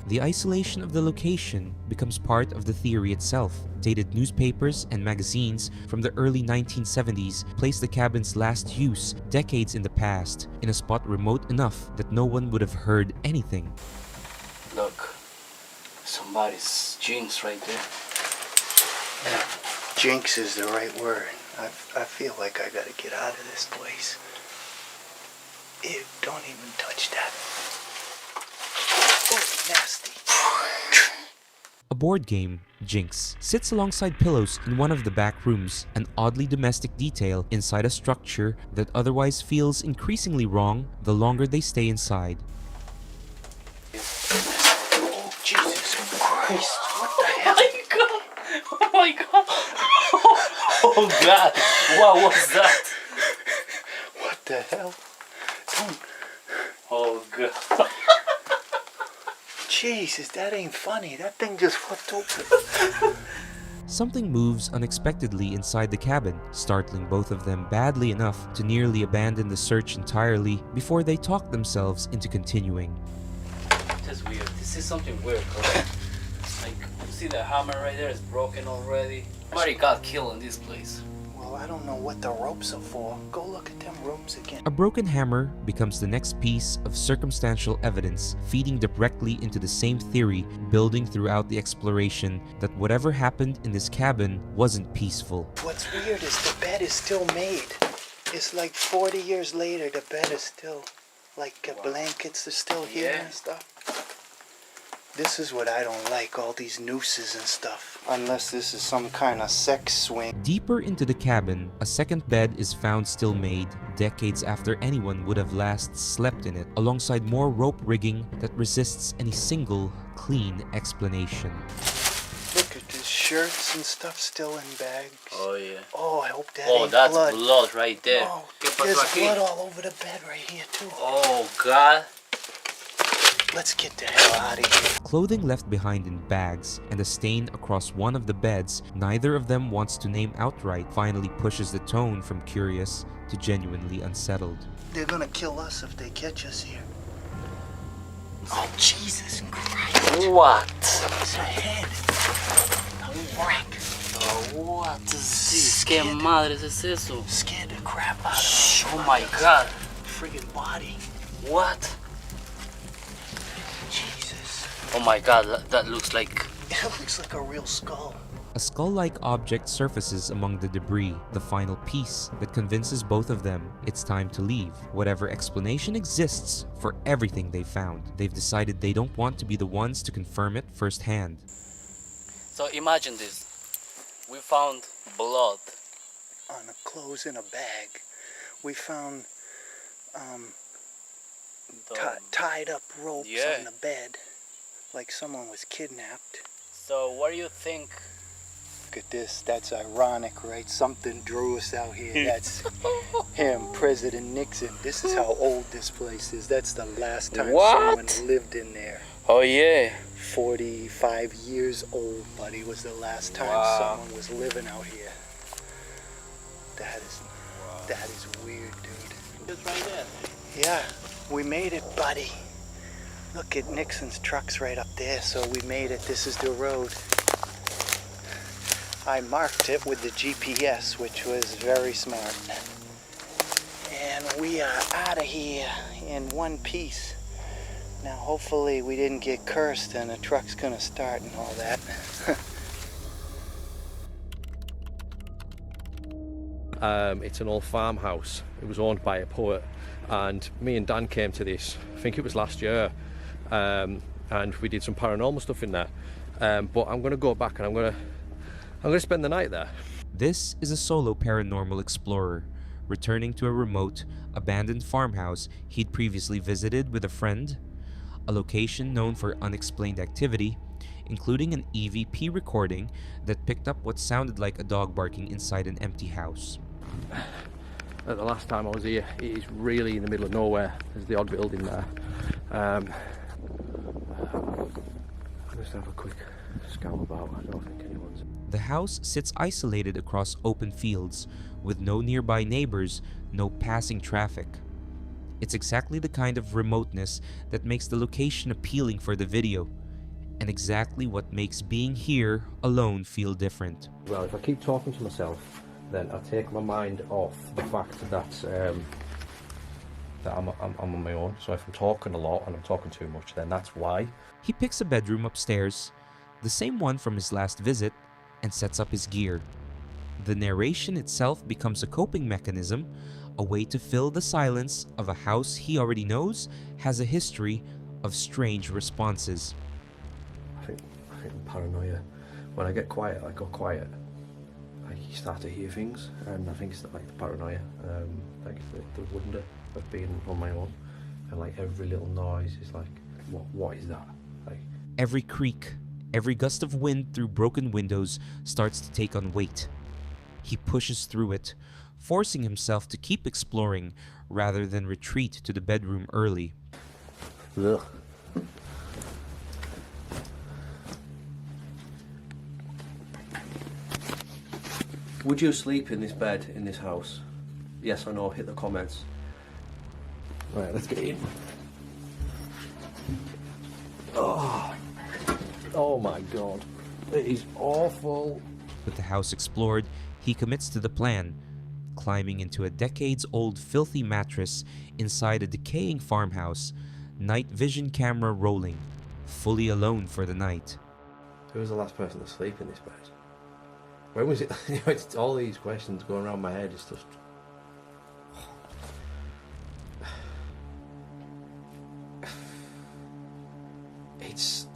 The isolation of the location becomes part of the theory itself. Dated newspapers and magazines from the early 1970s place the cabin's last use decades in the past, in a spot remote enough that no one would have heard anything. Look, some Somebody's jinx right there. Yeah, jinx is the right word. I feel like I gotta get out of this place. Ew, don't even touch that. Oh, nasty. A board game, Jinx, sits alongside pillows in one of the back rooms, an oddly domestic detail inside a structure that otherwise feels increasingly wrong the longer they stay inside. Oh, Jesus Christ, what the hell? Oh my god! Oh god! What was that? What the hell? Don't. Oh god. Jesus, that ain't funny. That thing just flipped open. Something moves unexpectedly inside the cabin, startling both of them badly enough to nearly abandon the search entirely before they talk themselves into continuing. That's weird. This is something weird, correct? Like, you see the hammer right there is broken already. Somebody got killed in this place. Well, I don't know what the ropes are for. Go look at them ropes again. A broken hammer becomes the next piece of circumstantial evidence, feeding directly into the same theory, building throughout the exploration that whatever happened in this cabin wasn't peaceful. What's weird is the bed is still made. It's like 40 years later, the bed is still, like blankets are still here and stuff. This is what I don't like, all these nooses and stuff. Unless this is some kind of sex swing. Deeper into the cabin, a second bed is found still made, decades after anyone would have last slept in it, alongside more rope rigging that resists any single, clean explanation. Look at this, shirts and stuff still in bags. Oh yeah. Oh, I hope that Oh, ain't that's blood. blood right there. Oh, there's blood all over the bed right here too. Oh god. Let's get the hell out of here. Clothing left behind in bags and a stain across one of the beds neither of them wants to name outright finally pushes the tone from curious to genuinely unsettled. They're gonna kill us if they catch us here. Oh, Jesus Christ. What? It's a head. A wreck. Oh, what is this? ¿Qué madres es eso? Scared the crap out of me. Oh my god. Friggin' body. What? Jesus. Oh my god, that looks like... It looks like a real skull. A skull-like object surfaces among the debris, the final piece that convinces both of them it's time to leave. Whatever explanation exists for everything they found, they've decided they don't want to be the ones to confirm it firsthand. So imagine this. We found blood. On the clothes in a bag. We found tied up ropes on the bed. Like someone was kidnapped. So what do you think? Look at this. That's ironic, right? Something drew us out here. That's him, President Nixon. This is how old this place is. That's the last time someone lived in there. Oh yeah. 45 years old, buddy, was the last time someone was living out here. That is weird, dude. It's right there. Yeah, we made it, buddy. Look at Nixon's truck's right up there, so we made it. This is the road. I marked it with the GPS, which was very smart. And we are out of here in one piece. Now, hopefully we didn't get cursed and the truck's gonna start and all that. It's an old farmhouse. It was owned by a poet, and me and Dan came to this, I think it was last year, and we did some paranormal stuff in there. But I'm gonna go back and I'm gonna spend the night there. This is a solo paranormal explorer, returning to a remote, abandoned farmhouse he'd previously visited with a friend, a location known for unexplained activity, including an EVP recording that picked up what sounded like a dog barking inside an empty house. The last time I was here, it is really in the middle of nowhere. There's the odd building there. I'll just have a quick scout about. I don't think anyone's... The house sits isolated across open fields, with no nearby neighbors, no passing traffic. It's exactly the kind of remoteness that makes the location appealing for the video, and exactly what makes being here alone feel different. Well, if I keep talking to myself, then I take my mind off the fact that I'm on my own. So if I'm talking a lot and I'm talking too much, then that's why. He picks a bedroom upstairs, the same one from his last visit, and sets up his gear. The narration itself becomes a coping mechanism, a way to fill the silence of a house he already knows has a history of strange responses. I think paranoia. When I get quiet, I go quiet. I start to hear things, and I think it's like the paranoia, like the wonder of being on my own, and like every little noise is like, what is that? Like Every creak, every gust of wind through broken windows starts to take on weight. He pushes through it, forcing himself to keep exploring rather than retreat to the bedroom early. Ugh. Would you sleep in this bed in this house? Yes or no? Hit the comments. Right, let's get in. Oh my god. It is awful. With the house explored, he commits to the plan, climbing into a decades-old filthy mattress inside a decaying farmhouse, night vision camera rolling, fully alone for the night. Who was the last person to sleep in this bed? When was it? It's all these questions going around my head. It's just...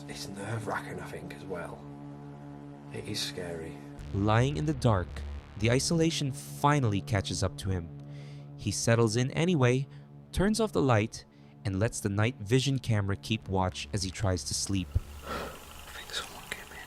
It's nerve-wracking, I think, as well. It is scary. Lying in the dark, the isolation finally catches up to him. He settles in anyway, turns off the light, and lets the night vision camera keep watch as he tries to sleep. I think someone came in.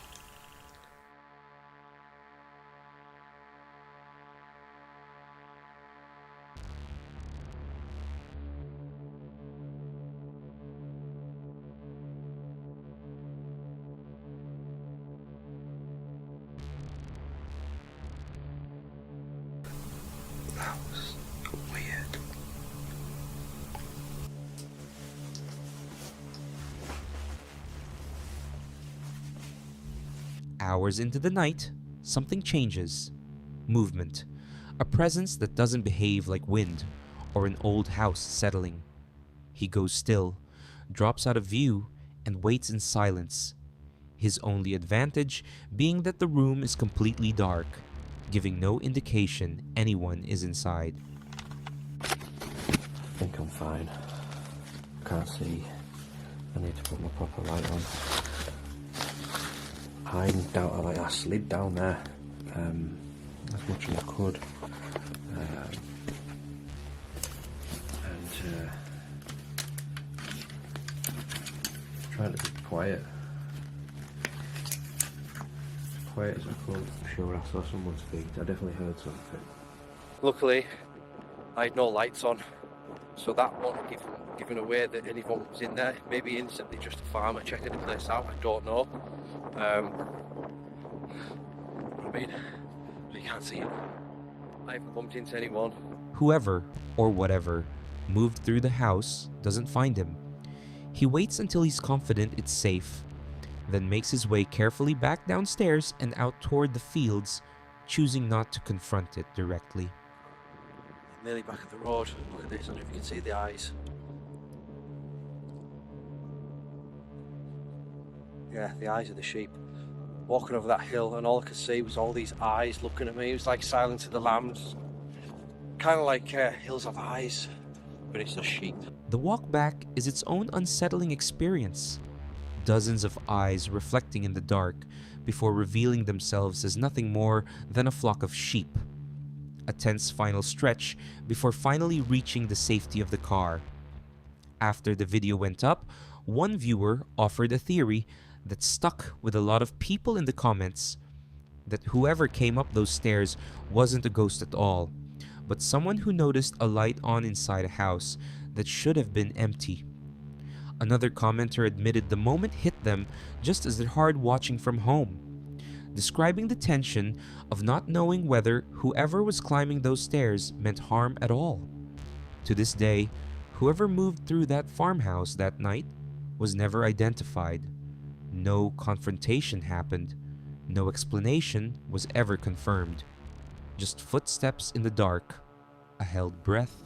That was weird. Hours into the night, something changes. Movement. A presence that doesn't behave like wind or an old house settling. He goes still, drops out of view, and waits in silence. His only advantage being that the room is completely dark, giving no indication anyone is inside. I think I'm fine. Can't see. I need to put my proper light on. I slid down there as much as I could, and trying to be quiet as I could. I'm sure I saw someone's feet. I definitely heard something. Luckily, I had no lights on, so that won't have given away that anyone was in there. Maybe instantly just a farmer checking the place out. I don't know. I mean, you can't see him. I haven't bumped into anyone. Whoever, or whatever, moved through the house doesn't find him. He waits until he's confident it's safe, then makes his way carefully back downstairs and out toward the fields, choosing not to confront it directly. Nearly back at the road. Look at this, I don't know if you can see the eyes. Yeah, the eyes of the sheep. Walking over that hill, and all I could see was all these eyes looking at me. It was like Silence of the Lambs. Kind of like Hills of Eyes, but it's a sheep. The walk back is its own unsettling experience. Dozens of eyes reflecting in the dark before revealing themselves as nothing more than a flock of sheep. A tense final stretch before finally reaching the safety of the car. After the video went up, one viewer offered a theory that stuck with a lot of people in the comments, that whoever came up those stairs wasn't a ghost at all, but someone who noticed a light on inside a house that should have been empty. Another commenter admitted the moment hit them just as they're hard watching from home, describing the tension of not knowing whether whoever was climbing those stairs meant harm at all. To this day, whoever moved through that farmhouse that night was never identified. No confrontation happened. No explanation was ever confirmed. Just footsteps in the dark, a held breath,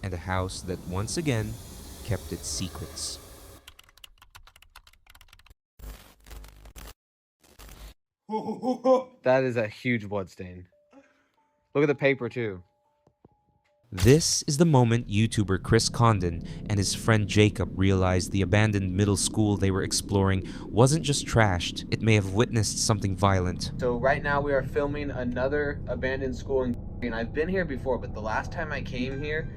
and a house that once again kept its secrets. That is a huge blood stain. Look at the paper too. This is the moment YouTuber Chris Condon and his friend Jacob realized the abandoned middle school they were exploring wasn't just trashed, it may have witnessed something violent. So right now we are filming another abandoned school and I've been here before, but the last time I came here,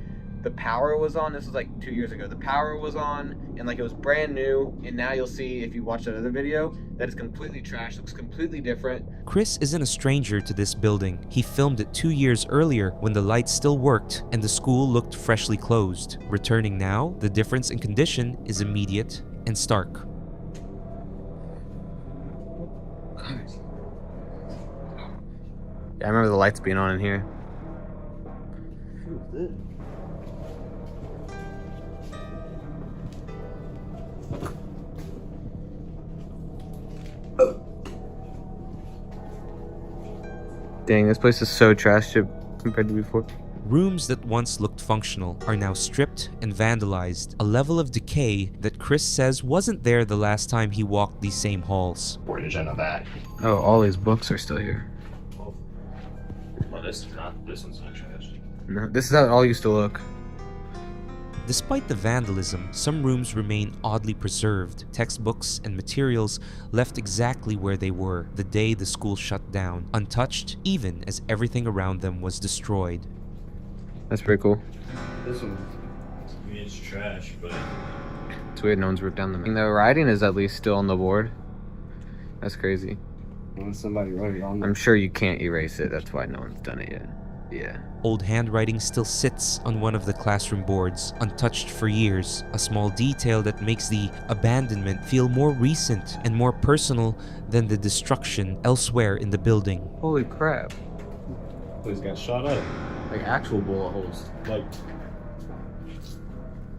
the power was on. This was like 2 years ago. The power was on and like it was brand new, and now you'll see if you watch that other video that it's completely trashed, looks completely different. Chris isn't a stranger to this building. He filmed it 2 years earlier when the lights still worked and the school looked freshly closed. Returning now, the difference in condition is immediate and stark. Yeah, I remember the lights being on in here. Dang, this place is so trashed compared to before. Rooms that once looked functional are now stripped and vandalized, a level of decay that Chris says wasn't there the last time he walked these same halls. Where did you know that? Oh, all these books are still here. Well, this one's not trash. No, this is how it all used to look. Despite the vandalism, some rooms remain oddly preserved, textbooks and materials left exactly where they were the day the school shut down, untouched even as everything around them was destroyed. That's pretty cool. This one, I mean, it's trash, but It's weird no one's wrote down the writing is at least still on the board. That's crazy. When somebody wrote it on I'm sure you can't erase it, that's why no one's done it yet. Yeah. Old handwriting still sits on one of the classroom boards, untouched for years, a small detail that makes the abandonment feel more recent and more personal than the destruction elsewhere in the building. Holy crap. Please got shot up. Like actual bullet holes. Like,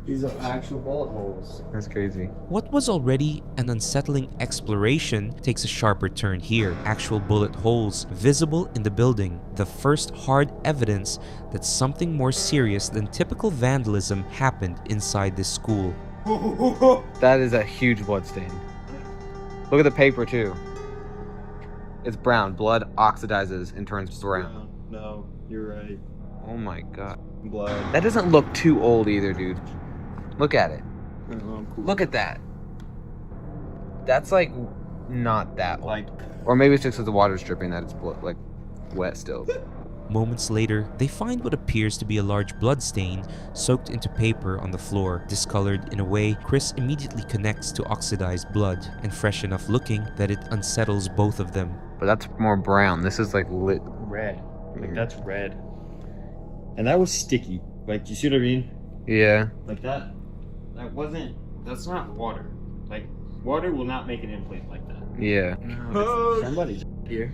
these are actual bullet holes. That's crazy. What was already an unsettling exploration takes a sharper turn here. Actual bullet holes visible in the building. The first hard evidence that something more serious than typical vandalism happened inside this school. That is a huge blood stain. Look at the paper too. It's brown. Blood oxidizes and turns brown. No, you're right. Oh my god. Blood. That doesn't look too old either, dude. Look at it. Look at that. That's like not that old. Or maybe it's just because the water's dripping that it's like wet still. Moments later, they find what appears to be a large blood stain soaked into paper on the floor, discolored in a way Chris immediately connects to oxidized blood, and fresh enough looking that it unsettles both of them. But that's more brown. This is like lit. red. Like, that's red. And that was sticky. Like, you see what I mean? Yeah. Like that wasn't, that's not water. Like, water will not make an implant like that. Yeah. Somebody's here.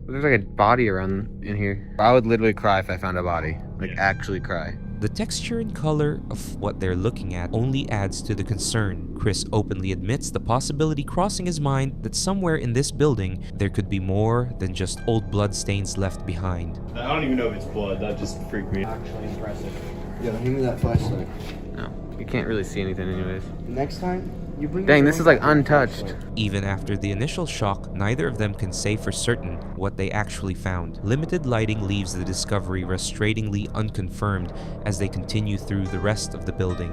There's like a body around in here. I would literally cry if I found a body. Like, actually cry. The texture and color of what they're looking at only adds to the concern. Chris openly admits the possibility crossing his mind that somewhere in this building there could be more than just old blood stains left behind. I don't even know if it's blood, that just freaked me. Actually impressive. Yo, give me that flashlight. No, you can't really see anything anyways. Next time, you bring. Dang, this is like untouched. Even after the initial shock, neither of them can say for certain what they actually found. Limited lighting leaves the discovery frustratingly unconfirmed as they continue through the rest of the building.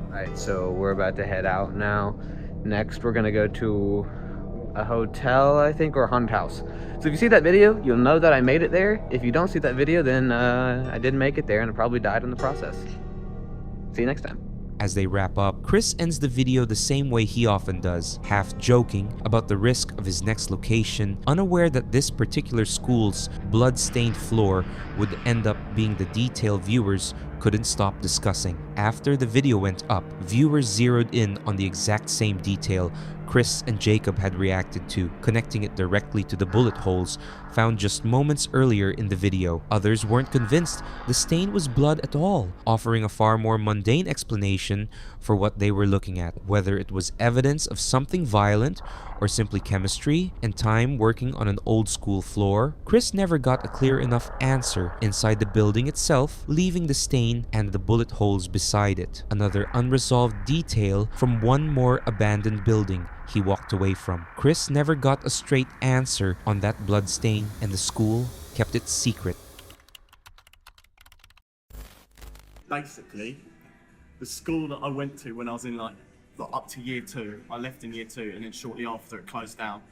Alright, so we're about to head out now. Next, we're gonna go to a hotel, I think, or a haunted house. So if you see that video, you'll know that I made it there. If you don't see that video, then I didn't make it there and I probably died in the process. See you next time. As they wrap up, Chris ends the video the same way he often does, half joking about the risk of his next location, unaware that this particular school's blood-stained floor would end up being the detail viewers couldn't stop discussing. After the video went up, viewers zeroed in on the exact same detail Chris and Jacob had reacted to, connecting it directly to the bullet holes found just moments earlier in the video. Others weren't convinced the stain was blood at all, offering a far more mundane explanation for what they were looking at, whether it was evidence of something violent or simply chemistry and time working on an old school floor. Chris never got a clear enough answer inside the building itself, leaving the stain and the bullet holes beside it. Another unresolved detail from one more abandoned building he walked away from. Chris never got a straight answer on that bloodstain, and the school kept it secret. Basically, the school that I went to when I was in like up to year 2, I left in year 2, and then shortly after it closed down.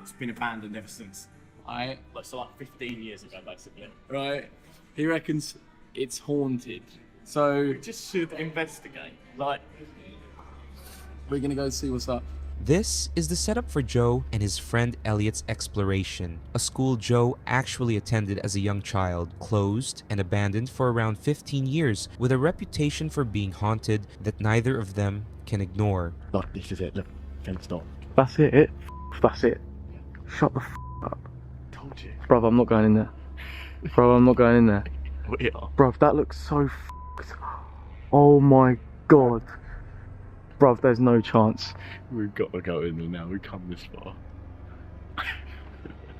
It's been abandoned ever since. Right. So like 15 years ago, basically. Right. He reckons it's haunted. So We just should investigate. Like, we're gonna go see what's up. This is the setup for Joe and his friend Elliot's exploration, a school Joe actually attended as a young child, closed and abandoned for around 15 years, with a reputation for being haunted that neither of them can ignore. Look, this is it. Look, fenced off. That's it. That's it. Shut the up. Told you. Bruv, I'm not going in there. Bro, I'm not going in there. We are. Bruv, that looks so Oh my god. Bruv, there's no chance. We've got to go in there now. We've come this far.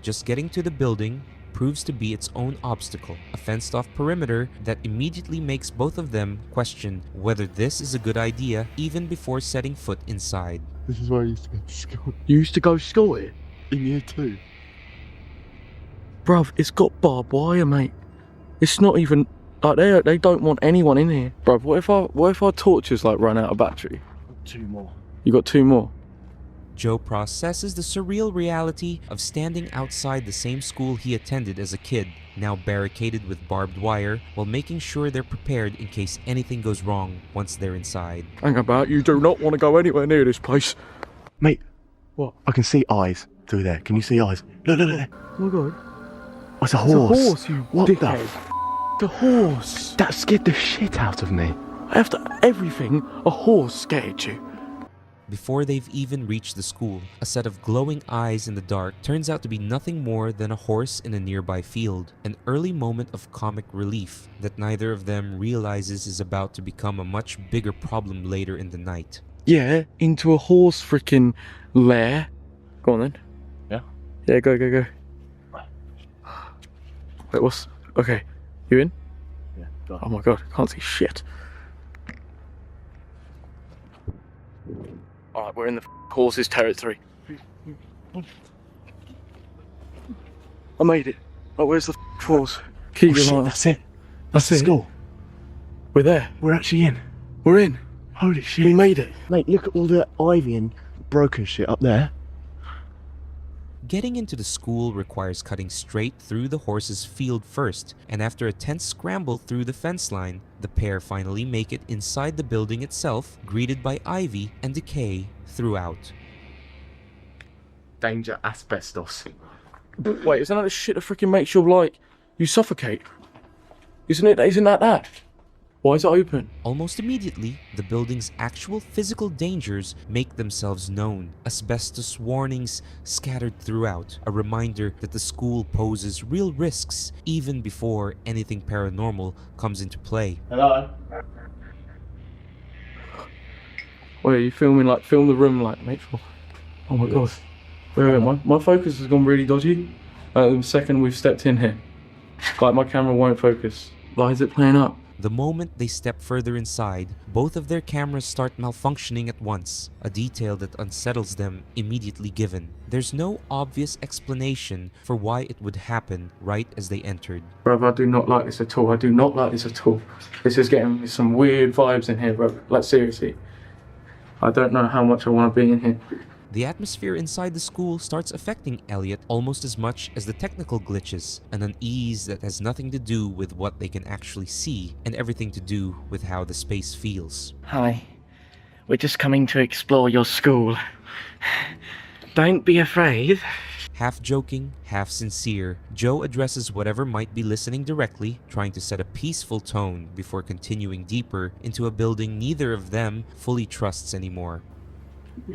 Just getting to the building proves to be its own obstacle, a fenced-off perimeter that immediately makes both of them question whether this is a good idea even before setting foot inside. This is where I used to go to school. You used to go to school here? In year 2. Bruv, it's got barbed wire, mate. It's not even like they don't want anyone in here. Bruv, what if our torches like run out of battery? 2 more. You got 2 more? Joe processes the surreal reality of standing outside the same school he attended as a kid, now barricaded with barbed wire, while making sure they're prepared in case anything goes wrong once they're inside. Hang about, you do not want to go anywhere near this place. Mate. What? I can see eyes through there. Can you see eyes? Look, look, look. Oh my god. Oh, it's a horse. It's a horse, you what dickhead. The horse. That scared the shit out of me. After everything, a horse scared you. Before they've even reached the school, a set of glowing eyes in the dark turns out to be nothing more than a horse in a nearby field, an early moment of comic relief that neither of them realizes is about to become a much bigger problem later in the night. Yeah, into a horse freaking lair. Go on then. Yeah? Yeah, go. Wait, what's... Okay, you in? Yeah, go on. Oh my god, can't see shit. Alright, we're in the horse's territory. I made it. Oh, where's the horse? Keep your eye on. That's it. That's the it. school. We're there. We're actually in. We're in. Holy shit. We made it. Mate, look at all the ivy and broken shit up there. Getting into the school requires cutting straight through the horse's field first, and after a tense scramble through the fence line, the pair finally make it inside the building itself, greeted by ivy and decay throughout. Danger asbestos. Wait, isn't that the shit that freaking makes you suffocate? Isn't that? Why is it open? Almost immediately, the building's actual physical dangers make themselves known. Asbestos warnings scattered throughout, a reminder that the school poses real risks even before anything paranormal comes into play. Hello? Wait, are you filming film the room make sure. Oh my god. Wait, my focus has gone really dodgy. The second we've stepped in here. My camera won't focus. Why is it playing up? The moment they step further inside, both of their cameras start malfunctioning at once, a detail that unsettles them immediately given. There's no obvious explanation for why it would happen right as they entered. Bruv, I do not like this at all. This is getting me some weird vibes in here, bruv. Seriously. I don't know how much I want to be in here. The atmosphere inside the school starts affecting Elliot almost as much as the technical glitches, an unease that has nothing to do with what they can actually see and everything to do with how the space feels. Hi. We're just coming to explore your school. Don't be afraid. Half joking, half sincere, Joe addresses whatever might be listening directly, trying to set a peaceful tone before continuing deeper into a building neither of them fully trusts anymore.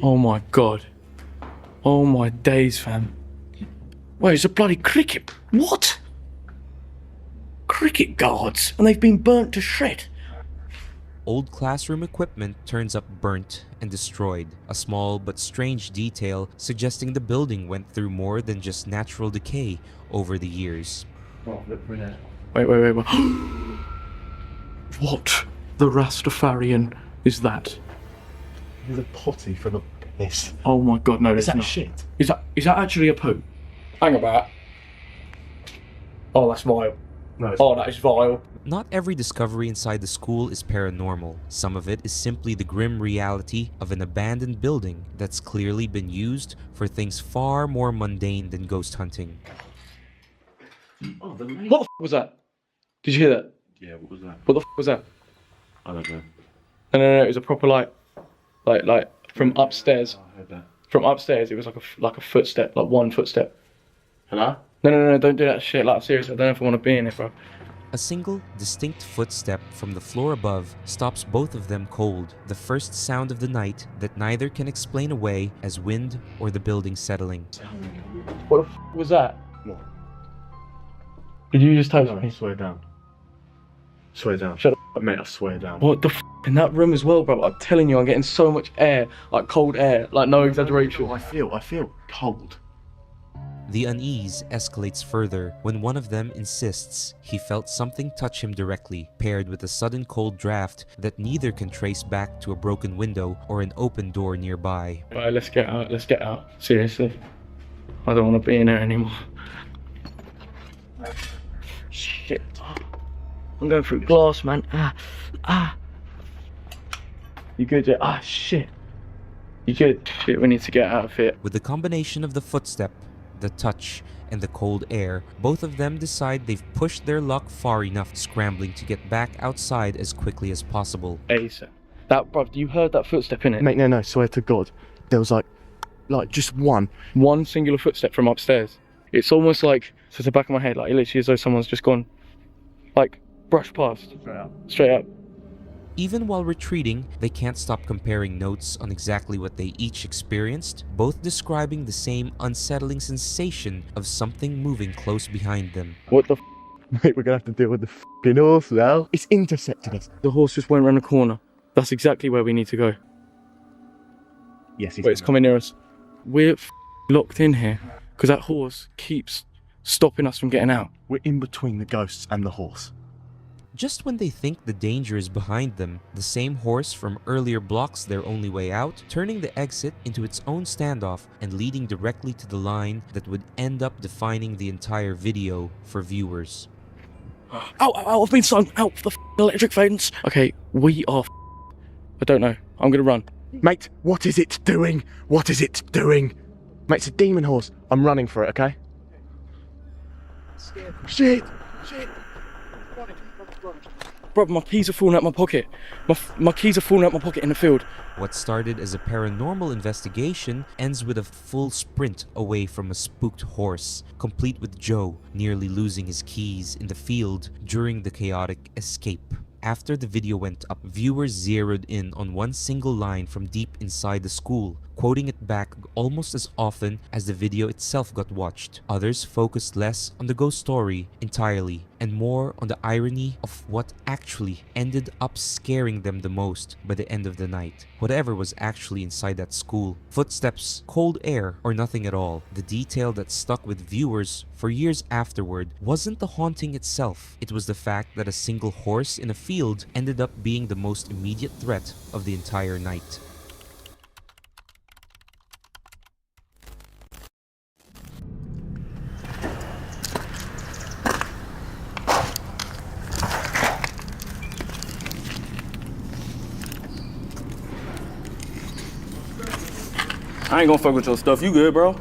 Oh my god. Oh my days, fam. Wait, it's a bloody cricket. What? Cricket guards, and they've been burnt to shred. Old classroom equipment turns up burnt and destroyed, a small but strange detail suggesting the building went through more than just natural decay over the years. Oh, look for that. Wait. What the Rastafarian is that? There's a potty for the This. Oh my god, no, Is there's that not. shit? Is that actually a poo? Hang about. Oh, that's vile. No, oh, that is vile. Not every discovery inside the school is paranormal. Some of it is simply the grim reality of an abandoned building that's clearly been used for things far more mundane than ghost hunting. What the f was that? Did you hear that? Yeah, what was that? What the f was that? I don't know. No, it was a proper like from upstairs. I heard that. From upstairs, it was like a footstep, like one footstep. Hello? No, don't do that shit. Like seriously, I don't know if I want to be in it, bro. A single, distinct footstep from the floor above stops both of them cold, the first sound of the night that neither can explain away as wind or the building settling. What the f was that? What? Did you just toast me? Swear down. Swear down. Shut up. Mate, I swear down. What the f in that room as well, bro? I'm telling you, I'm getting so much air, like cold air, like no exaggeration. I feel cold. The unease escalates further when one of them insists he felt something touch him directly, paired with a sudden cold draft that neither can trace back to a broken window or an open door nearby. Right, let's get out. Let's get out. Seriously, I don't want to be in there anymore. Shit. I'm going through glass, man. You good, yeah? Shit. You good? Shit, we need to get out of here. With the combination of the footstep, the touch, and the cold air, both of them decide they've pushed their luck far enough, scrambling to get back outside as quickly as possible. ASAP. That, bruv, you heard that footstep in it? Mate, no, swear to God. There was like just one singular footstep from upstairs. It's almost like, to the back of my head, like literally as though someone's just gone, like, brushed past. Straight up. Even while retreating, they can't stop comparing notes on exactly what they each experienced, both describing the same unsettling sensation of something moving close behind them. What the f? Mate, we're gonna have to deal with the f***ing horse now. It's intercepted us. The horse just went around the corner. That's exactly where we need to go. Yes, wait, it's coming near us. We're locked in here because that horse keeps stopping us from getting out. We're in between the ghosts and the horse. Just when they think the danger is behind them, the same horse from earlier blocks their only way out, turning the exit into its own standoff and leading directly to the line that would end up defining the entire video for viewers. Ow, I've been stung. Out the electric fence. Okay, we are I don't know. I'm gonna run. Mate, what is it doing? What is it doing? Mate, it's a demon horse. I'm running for it, okay? Shit! Bro, my keys are falling out my pocket. My keys are falling out my pocket in the field. What started as a paranormal investigation ends with a full sprint away from a spooked horse, complete with Joe nearly losing his keys in the field during the chaotic escape. After the video went up, viewers zeroed in on one single line from deep inside the school, quoting it back almost as often as the video itself got watched. Others focused less on the ghost story entirely and more on the irony of what actually ended up scaring them the most by the end of the night. Whatever was actually inside that school. Footsteps, cold air, or nothing at all. The detail that stuck with viewers for years afterward wasn't the haunting itself. It was the fact that a single horse in a field ended up being the most immediate threat of the entire night. I ain't gonna fuck with your stuff. You good, bro?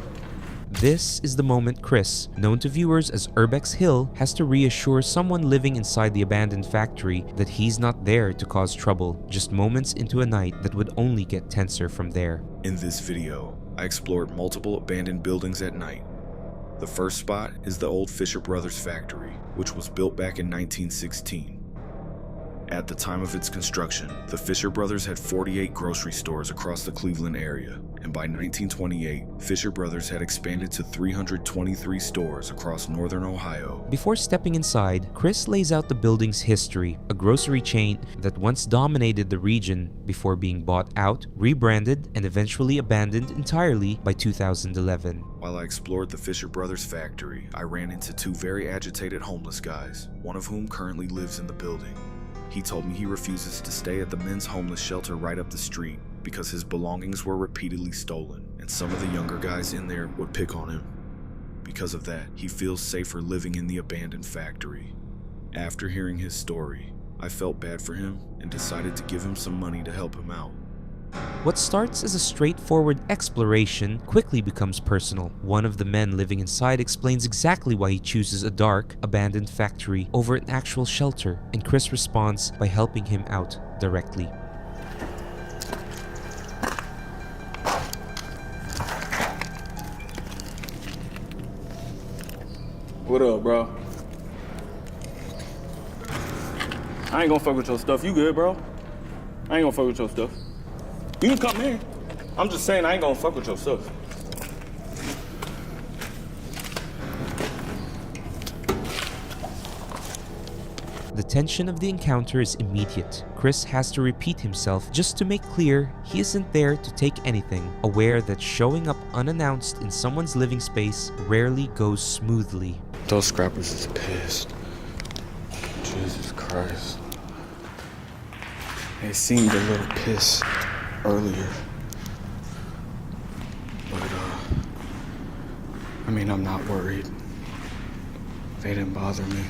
This is the moment Chris, known to viewers as Urbex Hill, has to reassure someone living inside the abandoned factory that he's not there to cause trouble, just moments into a night that would only get tenser from there. In this video, I explored multiple abandoned buildings at night. The first spot is the old Fisher Brothers factory, which was built back in 1916. At the time of its construction, the Fisher Brothers had 48 grocery stores across the Cleveland area, and by 1928, Fisher Brothers had expanded to 323 stores across northern Ohio. Before stepping inside, Chris lays out the building's history, a grocery chain that once dominated the region before being bought out, rebranded, and eventually abandoned entirely by 2011. While I explored the Fisher Brothers factory, I ran into two very agitated homeless guys, one of whom currently lives in the building. He told me he refuses to stay at the men's homeless shelter right up the street because his belongings were repeatedly stolen, and some of the younger guys in there would pick on him. Because of that, he feels safer living in the abandoned factory. After hearing his story, I felt bad for him and decided to give him some money to help him out. What starts as a straightforward exploration quickly becomes personal. One of the men living inside explains exactly why he chooses a dark, abandoned factory over an actual shelter, and Chris responds by helping him out directly. What up, bro? I ain't gonna fuck with your stuff. You good, bro? I ain't gonna fuck with your stuff. You can come in. I'm just saying I ain't gonna fuck with your stuff. The tension of the encounter is immediate. Chris has to repeat himself just to make clear he isn't there to take anything, aware that showing up unannounced in someone's living space rarely goes smoothly. Those scrappers is pissed. Jesus Christ. They seemed a little pissed earlier. But, I mean, I'm not worried. They didn't bother me.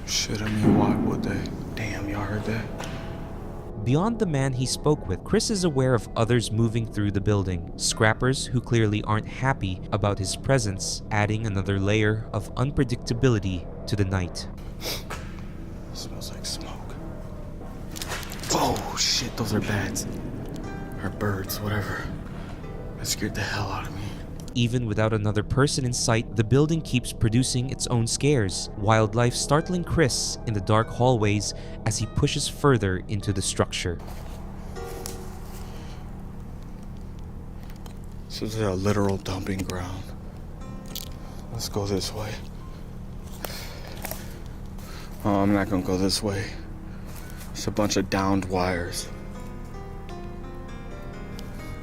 Shit, I mean, why would they? Damn, y'all heard that? Beyond the man he spoke with, Chris is aware of others moving through the building. Scrappers who clearly aren't happy about his presence, adding another layer of unpredictability to the night. Smells like smoke. Oh shit, those are bats. Or birds, whatever. That scared the hell out of me. Even without another person in sight, the building keeps producing its own scares. Wildlife startling Chris in the dark hallways as he pushes further into the structure. This is a literal dumping ground. Let's go this way. Oh, I'm not gonna go this way. It's a bunch of downed wires.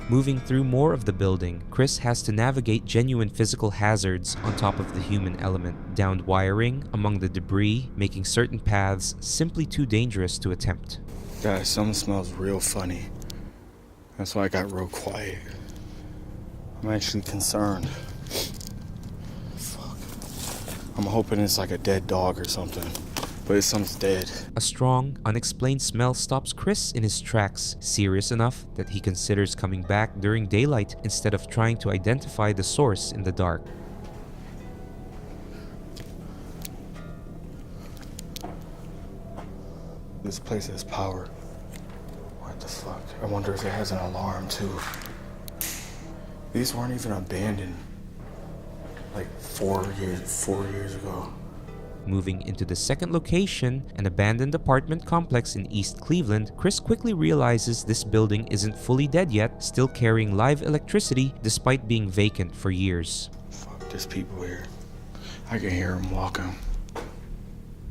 Moving through more of the building, Chris has to navigate genuine physical hazards on top of the human element. Downed wiring among the debris, making certain paths simply too dangerous to attempt. Guys, something smells real funny. That's why I got real quiet. I'm actually concerned. Fuck. I'm hoping it's like a dead dog or something. But something's dead. A strong, unexplained smell stops Chris in his tracks, serious enough that he considers coming back during daylight instead of trying to identify the source in the dark. This place has power. What the fuck? I wonder if it has an alarm too. These weren't even abandoned like 4 years ago. Moving into the second location, an abandoned apartment complex in East Cleveland, Chris quickly realizes this building isn't fully dead yet, still carrying live electricity despite being vacant for years. Fuck, there's people here. I can hear them walking.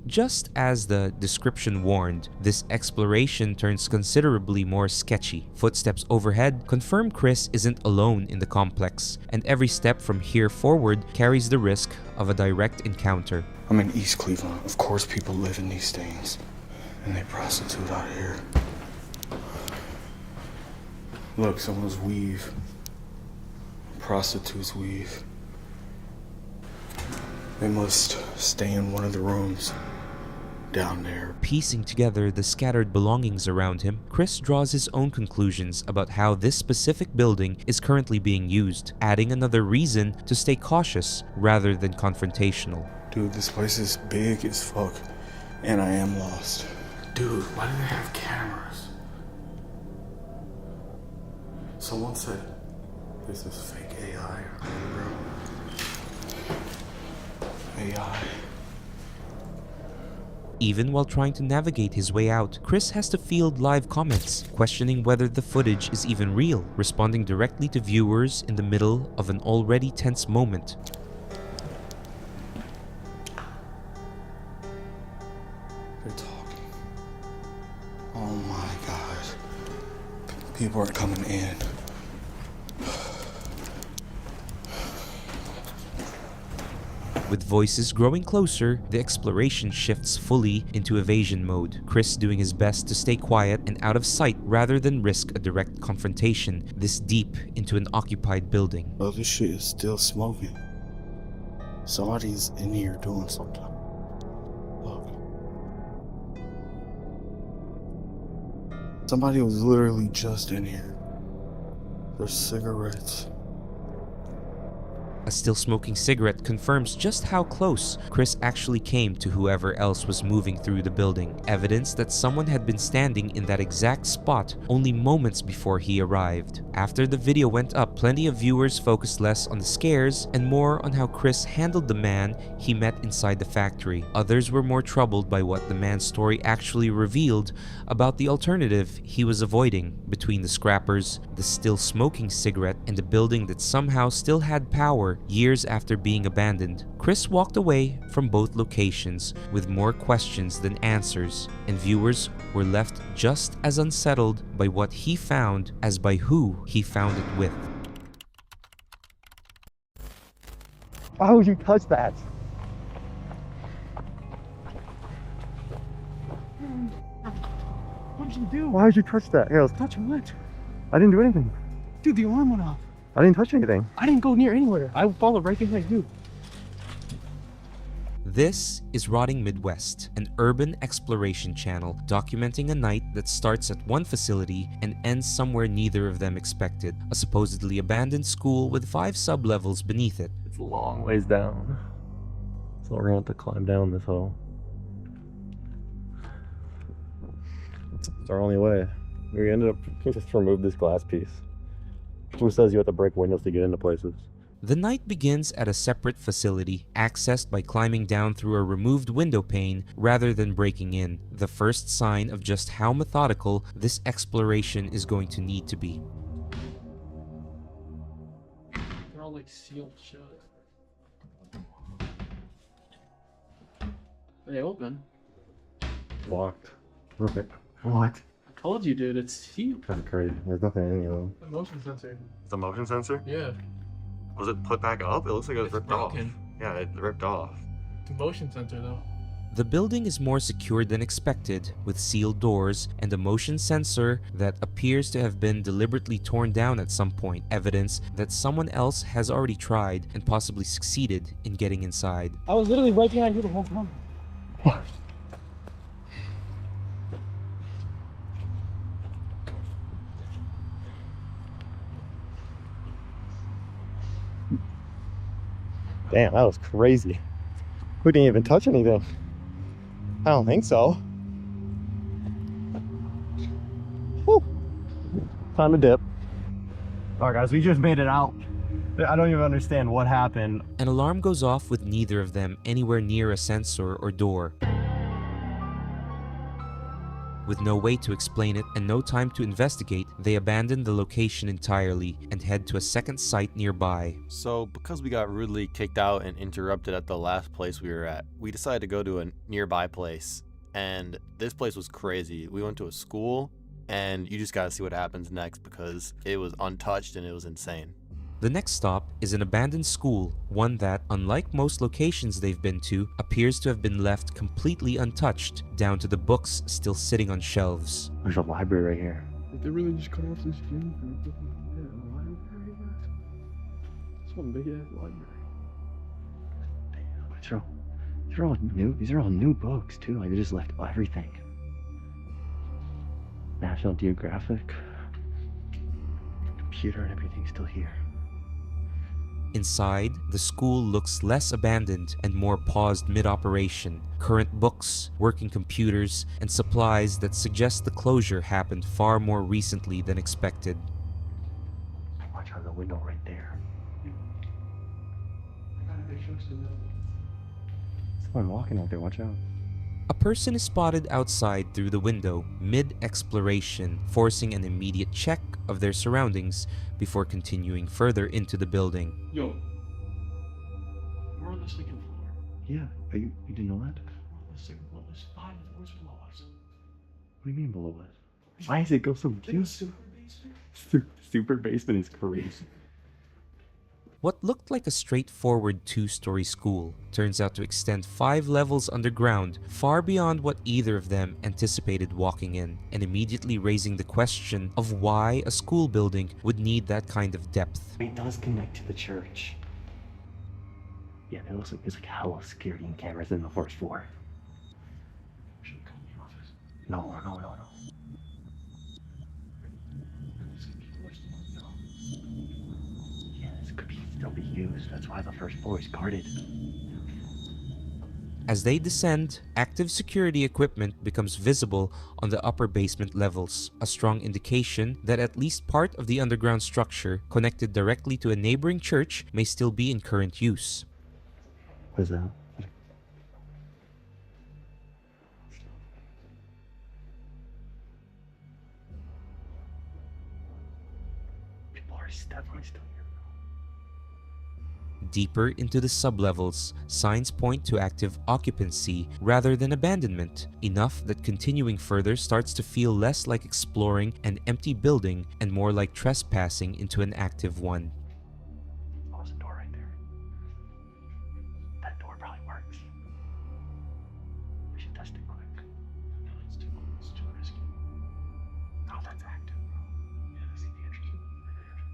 Just as the description warned, this exploration turns considerably more sketchy. Footsteps overhead confirm Chris isn't alone in the complex, and every step from here forward carries the risk of a direct encounter. I'm in East Cleveland. Of course people live in these things. And they prostitute out here. Look, someone's weave. Prostitutes weave. They must stay in one of the rooms down there. Piecing together the scattered belongings around him, Chris draws his own conclusions about how this specific building is currently being used, adding another reason to stay cautious rather than confrontational. Dude, this place is big as fuck, and I am lost. Dude, why do they have cameras? Someone said this is fake AI, bro. AI. Even while trying to navigate his way out, Chris has to field live comments, questioning whether the footage is even real, responding directly to viewers in the middle of an already tense moment. They're talking. Oh my god. People are coming in. With voices growing closer, the exploration shifts fully into evasion mode, Chris doing his best to stay quiet and out of sight rather than risk a direct confrontation this deep into an occupied building. Oh, this shit is still smoking. Somebody's in here doing something. Look. Somebody was literally just in here. There's cigarettes. A still smoking cigarette confirms just how close Chris actually came to whoever else was moving through the building, evidence that someone had been standing in that exact spot only moments before he arrived. After the video went up, plenty of viewers focused less on the scares and more on how Chris handled the man he met inside the factory. Others were more troubled by what the man's story actually revealed about the alternative he was avoiding between the scrappers, the still smoking cigarette, and the building that somehow still had power years after being abandoned. Chris walked away from both locations with more questions than answers, and viewers were left just as unsettled by what he found as by who he found it with. Why would you touch that? What did you do? Why would you touch that? Here, let's touch what? I didn't do anything. Dude, the alarm went off. I didn't touch anything. I didn't go near anywhere. I followed right behind you. This is Rotting Midwest, an urban exploration channel documenting a night that starts at one facility and ends somewhere neither of them expected, a supposedly abandoned school with 5 sub-levels beneath it. It's a long ways down, so we're gonna have to climb down this hole. It's our only way. We ended up just remove this glass piece. Who says you have to break windows to get into places? The night begins at a separate facility, accessed by climbing down through a removed window pane rather than breaking in, the first sign of just how methodical this exploration is going to need to be. They're all like sealed shut. They open. Locked. Perfect. What? I told you, dude, it's sealed. That's crazy. There's nothing in any of them. The motion sensor. It's a motion sensor? Yeah. Was it put back up? It looks like it was ripped broken. off. Yeah, it ripped off. The motion sensor, though. The building is more secured than expected, with sealed doors and a motion sensor that appears to have been deliberately torn down at some point, evidence that someone else has already tried and possibly succeeded in getting inside. I was literally right behind you the whole time. Damn, that was crazy. We didn't even touch anything. I don't think so. Whew. Time to dip. All right, guys, we just made it out. I don't even understand what happened. An alarm goes off with neither of them anywhere near a sensor or door. With no way to explain it and no time to investigate, they abandon the location entirely and head to a second site nearby. So, because we got rudely kicked out and interrupted at the last place we were at, we decided to go to a nearby place. And this place was crazy. We went to a school, and you just gotta see what happens next because it was untouched and it was insane. The next stop is an abandoned school, one that, unlike most locations they've been to, appears to have been left completely untouched, down to the books still sitting on shelves. There's a library right here. Did they really just cut off this gym for a library? It's one big ass library. These are all new. These are all new books too. Like they just left everything. National Geographic, computer, and everything's still here. Inside, the school looks less abandoned and more paused mid-operation. Current books, working computers, and supplies that suggest the closure happened far more recently than expected. Watch out the window right there. Someone walking out there, watch out. A person is spotted outside through the window, mid-exploration, forcing an immediate check of their surroundings before continuing further into the building. Yo. We're on the second floor. Yeah, you didn't know that? We're on the second floor. There's 5 floors below us. What do you mean below us? Why does it go so cute? Super basement is crazy. What looked like a straightforward 2-story school turns out to extend 5 levels underground, far beyond what either of them anticipated walking in, and immediately raising the question of why a school building would need that kind of depth. It does connect to the church. Yeah, it looks like there's like hella security and cameras in the first floor. No. Yeah, this could still be used. That's why the first floor is guarded. As they descend, active security equipment becomes visible on the upper basement levels, a strong indication that at least part of the underground structure connected directly to a neighboring church may still be in current use. What is that? People are definitely still here. Deeper into the sublevels, signs point to active occupancy rather than abandonment, enough that continuing further starts to feel less like exploring an empty building and more like trespassing into an active one. Oh, there's a door right there. That door probably works. We should test it quick. No, it's too risky. Oh, that's active, bro. Yeah, I see the entrance.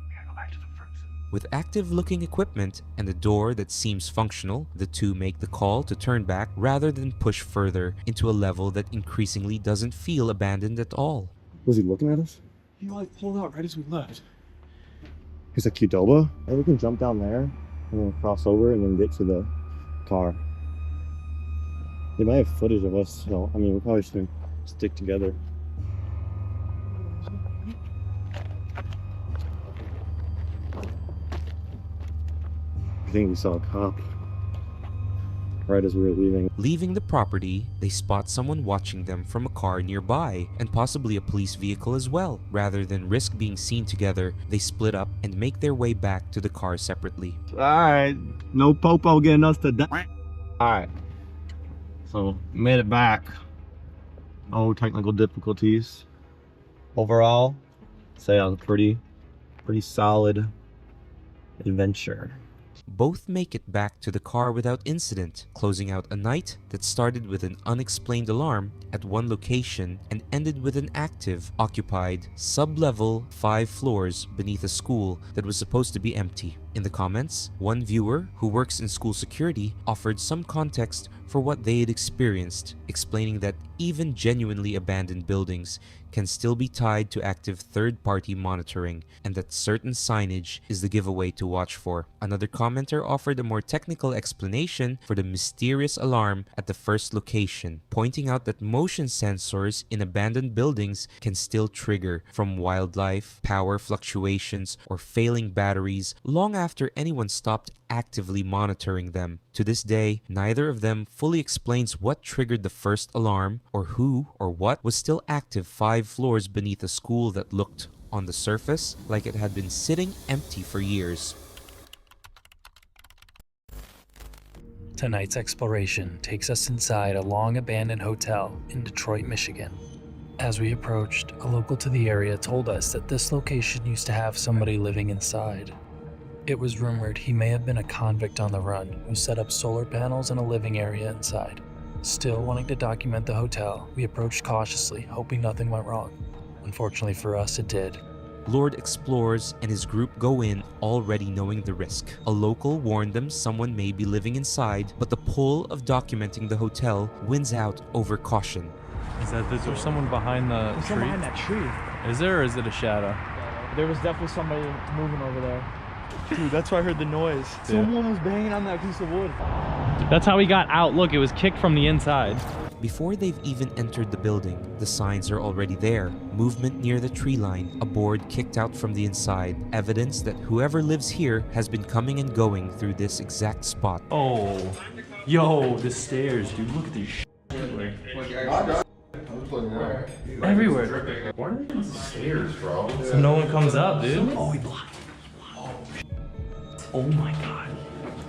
We gotta go back to the front. With active-looking equipment and a door that seems functional, the two make the call to turn back rather than push further into a level that increasingly doesn't feel abandoned at all. Was he looking at us? He like pulled out right as we left. He's a Qdoba. Hey, we can jump down there and then cross over and then get to the car. They might have footage of us, so I mean, we probably should stick together. I think we saw a cop right as we were leaving. Leaving the property, they spot someone watching them from a car nearby, and possibly a police vehicle as well. Rather than risk being seen together, they split up and make their way back to the car separately. Alright, no popo getting us to die. Alright, so made it back. No technical difficulties. Overall, say it was a pretty solid adventure. Both make it back to the car without incident, closing out a night that started with an unexplained alarm at one location and ended with an active, occupied, sub-level 5 floors beneath a school that was supposed to be empty. In the comments, one viewer who works in school security offered some context for what they had experienced, explaining that even genuinely abandoned buildings can still be tied to active third-party monitoring, and that certain signage is the giveaway to watch for. Another commenter offered a more technical explanation for the mysterious alarm at the first location, pointing out that motion sensors in abandoned buildings can still trigger from wildlife, power fluctuations, or failing batteries long after anyone stopped actively monitoring them. To this day, neither of them fully explains what triggered the first alarm, or who or what was still active 5 floors beneath a school that looked, on the surface, like it had been sitting empty for years. Tonight's exploration takes us inside a long-abandoned hotel in Detroit, Michigan. As we approached, a local to the area told us that this location used to have somebody living inside. It was rumored he may have been a convict on the run who set up solar panels in a living area inside. Still wanting to document the hotel, we approached cautiously, hoping nothing went wrong. Unfortunately for us, it did. Lord explores and his group go in already knowing the risk. A local warned them someone may be living inside, but the pull of documenting the hotel wins out over caution. Is there someone behind the tree? Someone behind that tree. Is there, or is it a shadow? There was definitely somebody moving over there. Dude, that's where I heard the noise. Someone was banging on that piece of wood. That's how we got out. Look, it was kicked from the inside. Before they've even entered the building, the signs are already there. Movement near the tree line, a board kicked out from the inside, evidence that whoever lives here has been coming and going through this exact spot. Oh, yo, the stairs, dude. Look at this shit everywhere. Everywhere. Why are these stairs, bro? So no one comes up, dude. Oh, he blocked. Oh my god.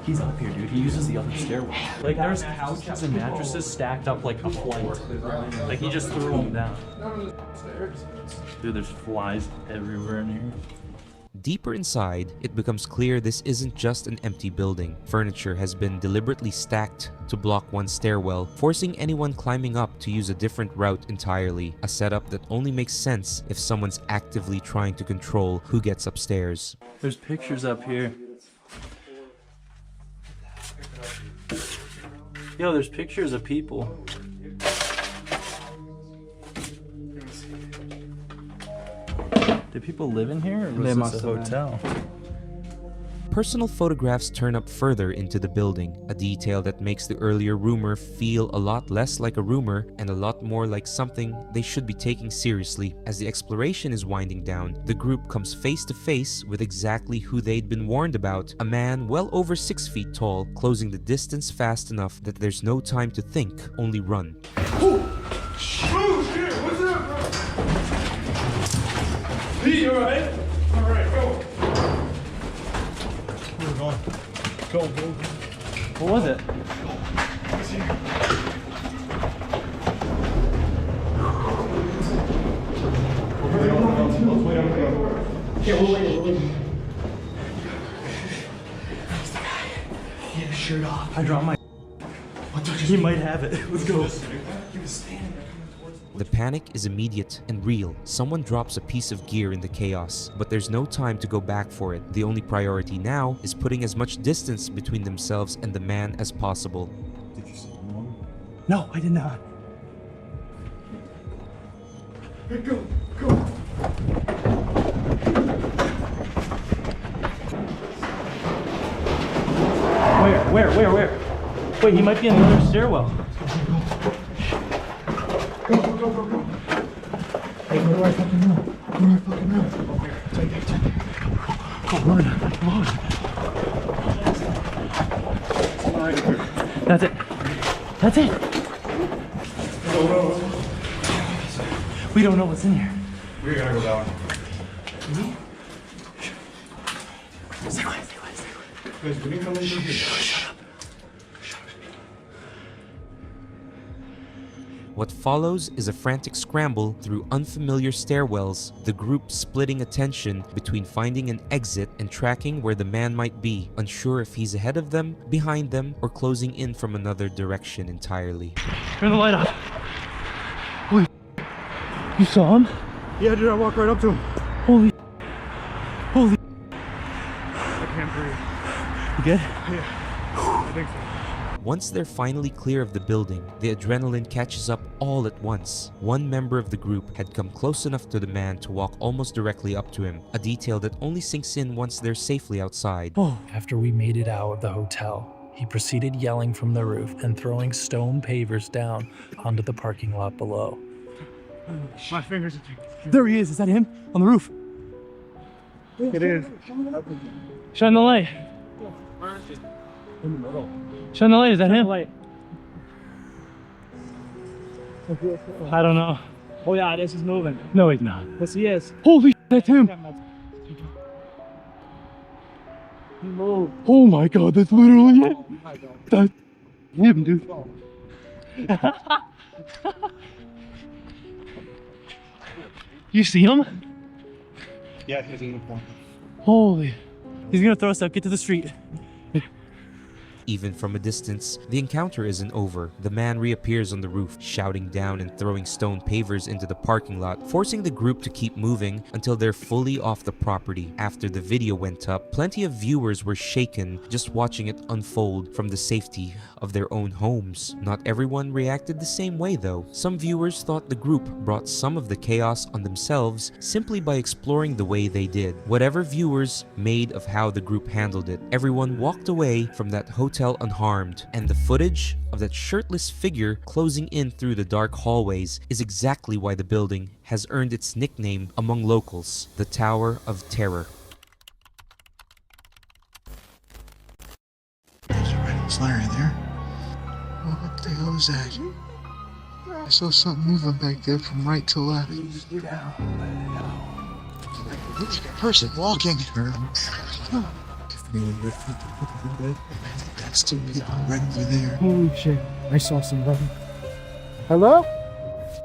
He's up here, dude. He uses the other stairwell. Like, there's couches and mattresses stacked up like a flight. Like, he just threw them down. Dude, there's flies everywhere in here. Deeper inside, it becomes clear this isn't just an empty building. Furniture has been deliberately stacked to block one stairwell, forcing anyone climbing up to use a different route entirely, a setup that only makes sense if someone's actively trying to control who gets upstairs. There's pictures up here. Yo, there's pictures of people. Did people live in here, or was this a hotel? Personal photographs turn up further into the building, a detail that makes the earlier rumor feel a lot less like a rumor and a lot more like something they should be taking seriously. As the exploration is winding down, the group comes face to face with exactly who they'd been warned about, a man well over 6 feet tall, closing the distance fast enough that there's no time to think, only run. Oh shit, what's up, bro? Pete, you alright? Alright, go. We're going. Go. What was it? Get his shirt off. I dropped my. He might have it. Let's go. He was standing there coming towards me. The panic is immediate and real. Someone drops a piece of gear in the chaos, but there's no time to go back for it. The only priority now is putting as much distance between themselves and the man as possible. Did you see him? No, I did not. Hey, go. Where? Wait, he might be in the other stairwell. Go. Hey, where do I fucking know? It's right there. Go, run. That's it. We don't know what's in here. We're gonna go down. Stay quiet. Guys, we didn't come in here. Shut up. What follows is a frantic scramble through unfamiliar stairwells, the group splitting attention between finding an exit and tracking where the man might be, unsure if he's ahead of them, behind them, or closing in from another direction entirely. Turn the light off. Holy, you saw him? Yeah, dude, I walked right up to him. Holy. I can't breathe. You good? Yeah, I think so. Once they're finally clear of the building, the adrenaline catches up all at once. One member of the group had come close enough to the man to walk almost directly up to him, a detail that only sinks in once they're safely outside. After we made it out of the hotel, he proceeded yelling from the roof and throwing stone pavers down onto the parking lot below. My fingers are There he is. Is that him? On the roof. It is. Shine the light. In the middle. Shine the light. Is that him? Light. I don't know. Oh yeah, this is moving. No, he's not. Yes, he is. Holy shit, that's him. He moved. Oh my god, that's literally it. That's him, dude. You see him? Yeah, he's in the corner. Holy. He's gonna throw us up. Get to the street. Even from a distance, the encounter isn't over. The man reappears on the roof, shouting down and throwing stone pavers into the parking lot, forcing the group to keep moving until they're fully off the property. After the video went up, plenty of viewers were shaken just watching it unfold from the safety of their own homes. Not everyone reacted the same way though. Some viewers thought the group brought some of the chaos on themselves simply by exploring the way they did. Whatever viewers made of how the group handled it, everyone walked away from that hotel unharmed, and the footage of that shirtless figure closing in through the dark hallways is exactly why the building has earned its nickname among locals, the Tower of Terror. Is Larry there? Oh, what the hell is that? I saw something moving back there from right to left. Looks like a person walking. That's two people right over there. Holy shit. I saw somebody. Hello?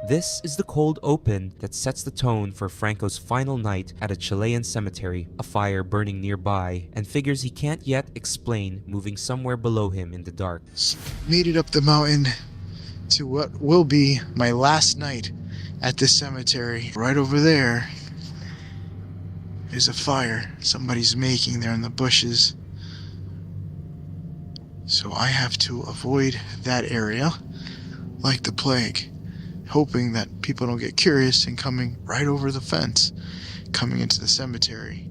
This is the cold open that sets the tone for Franco's final night at a Chilean cemetery, a fire burning nearby, and figures he can't yet explain moving somewhere below him in the dark. Made it up the mountain to what will be my last night at this cemetery. Right over there is a fire somebody's making there in the bushes. So I have to avoid that area like the plague, hoping that people don't get curious and coming right over the fence, coming into the cemetery.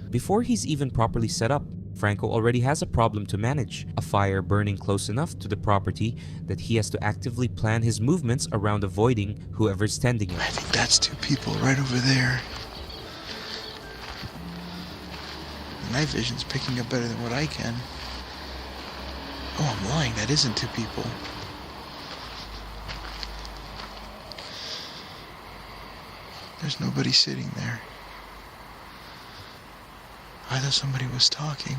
Before he's even properly set up, Franco already has a problem to manage, a fire burning close enough to the property that he has to actively plan his movements around avoiding whoever's tending it. I think that's two people right over there. The night vision's picking up better than what I can. Oh, I'm lying, that isn't two people. There's nobody sitting there. I thought somebody was talking.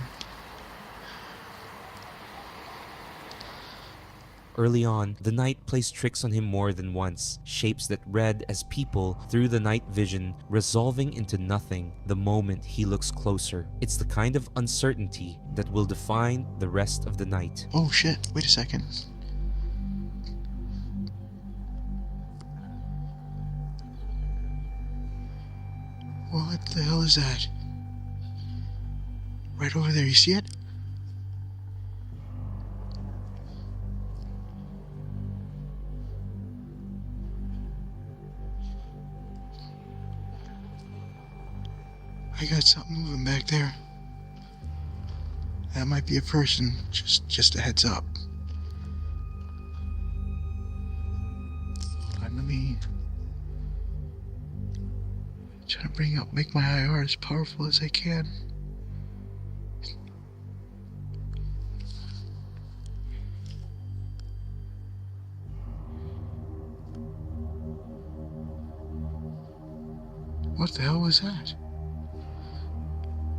Early on, the night plays tricks on him more than once, shapes that read as people through the night vision, resolving into nothing the moment he looks closer. It's the kind of uncertainty that will define the rest of the night. Oh shit, wait a second. What the hell is that? Right over there, you see it? I got something moving back there. That might be a person, just a heads up. Hold on, let me try to make my IR as powerful as I can. What the hell was that?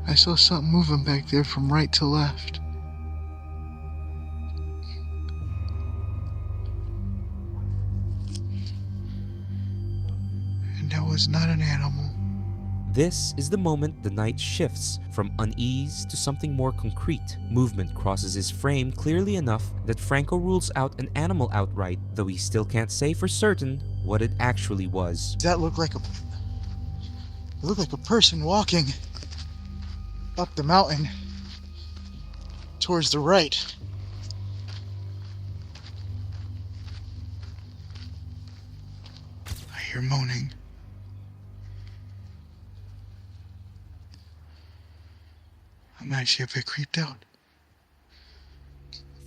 I saw something moving back there from right to left. And that was not an animal. This is the moment the night shifts from unease to something more concrete. Movement crosses his frame clearly enough that Franco rules out an animal outright, though he still can't say for certain what it actually was. Does that look like a person walking up the mountain towards the right. I hear moaning. I'm actually a bit creeped out.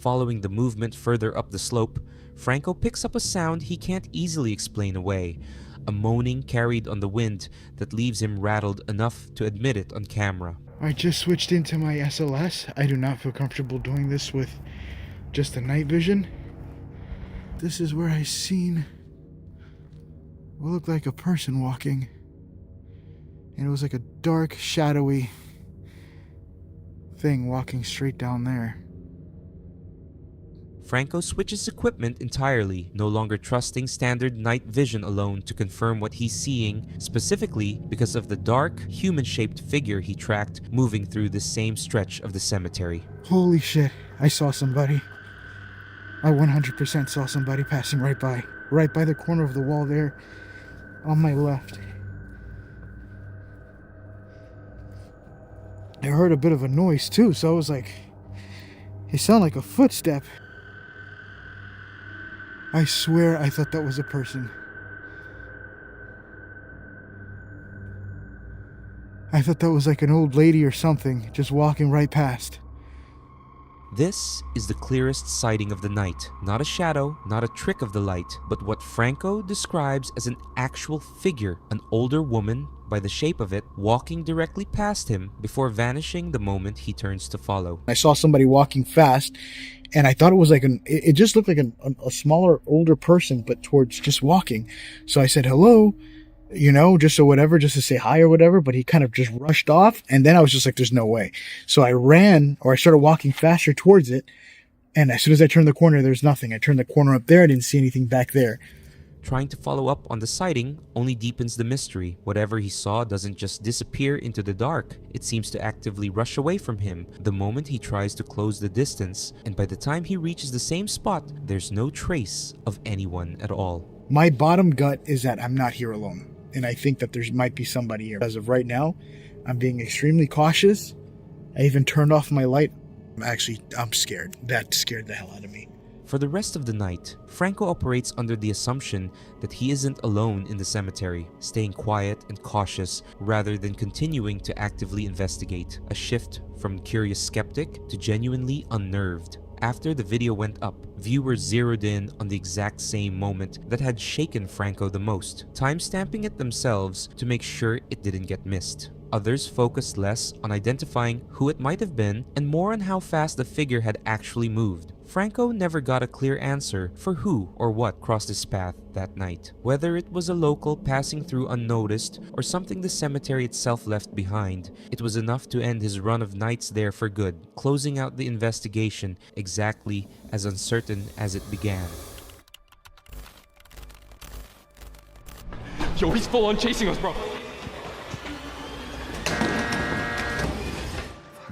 Following the movement further up the slope, Franco picks up a sound he can't easily explain away, a moaning carried on the wind that leaves him rattled enough to admit it on camera. I just switched into my SLS. I do not feel comfortable doing this with just the night vision. This is where I seen what looked like a person walking. And it was like a dark, shadowy thing walking straight down there. Franco switches equipment entirely, no longer trusting standard night vision alone to confirm what he's seeing, specifically because of the dark, human-shaped figure he tracked moving through the same stretch of the cemetery. Holy shit, I saw somebody. I 100% saw somebody passing right by the corner of the wall there on my left. I heard a bit of a noise too, so I was like, it sounded like a footstep. I swear I thought that was a person. I thought that was like an old lady or something, just walking right past. This is the clearest sighting of the night. Not a shadow, not a trick of the light, but what Franco describes as an actual figure, an older woman, by the shape of it, walking directly past him before vanishing the moment he turns to follow. I saw somebody walking fast, and I thought it was like it just looked like a smaller, older person, but towards just walking. So I said, hello, just so whatever, just to say hi or whatever, but he kind of just rushed off, and then I was just like, there's no way. So I started walking faster towards it, and as soon as I turned the corner, there's nothing. I turned the corner up there, I didn't see anything back there. Trying to follow up on the sighting only deepens the mystery. Whatever he saw doesn't just disappear into the dark, it seems to actively rush away from him the moment he tries to close the distance, and by the time he reaches the same spot, there's no trace of anyone at all. My bottom gut is that I'm not here alone, and I think that there might be somebody here. As of right now, I'm being extremely cautious. I even turned off my light. I'm scared. That scared the hell out of me. For the rest of the night, Franco operates under the assumption that he isn't alone in the cemetery, staying quiet and cautious rather than continuing to actively investigate, a shift from curious skeptic to genuinely unnerved. After the video went up, viewers zeroed in on the exact same moment that had shaken Franco the most, timestamping it themselves to make sure it didn't get missed. Others focused less on identifying who it might have been and more on how fast the figure had actually moved. Franco never got a clear answer for who or what crossed his path that night. Whether it was a local passing through unnoticed or something the cemetery itself left behind, it was enough to end his run of nights there for good, closing out the investigation exactly as uncertain as it began. Yo, he's full on chasing us, bro.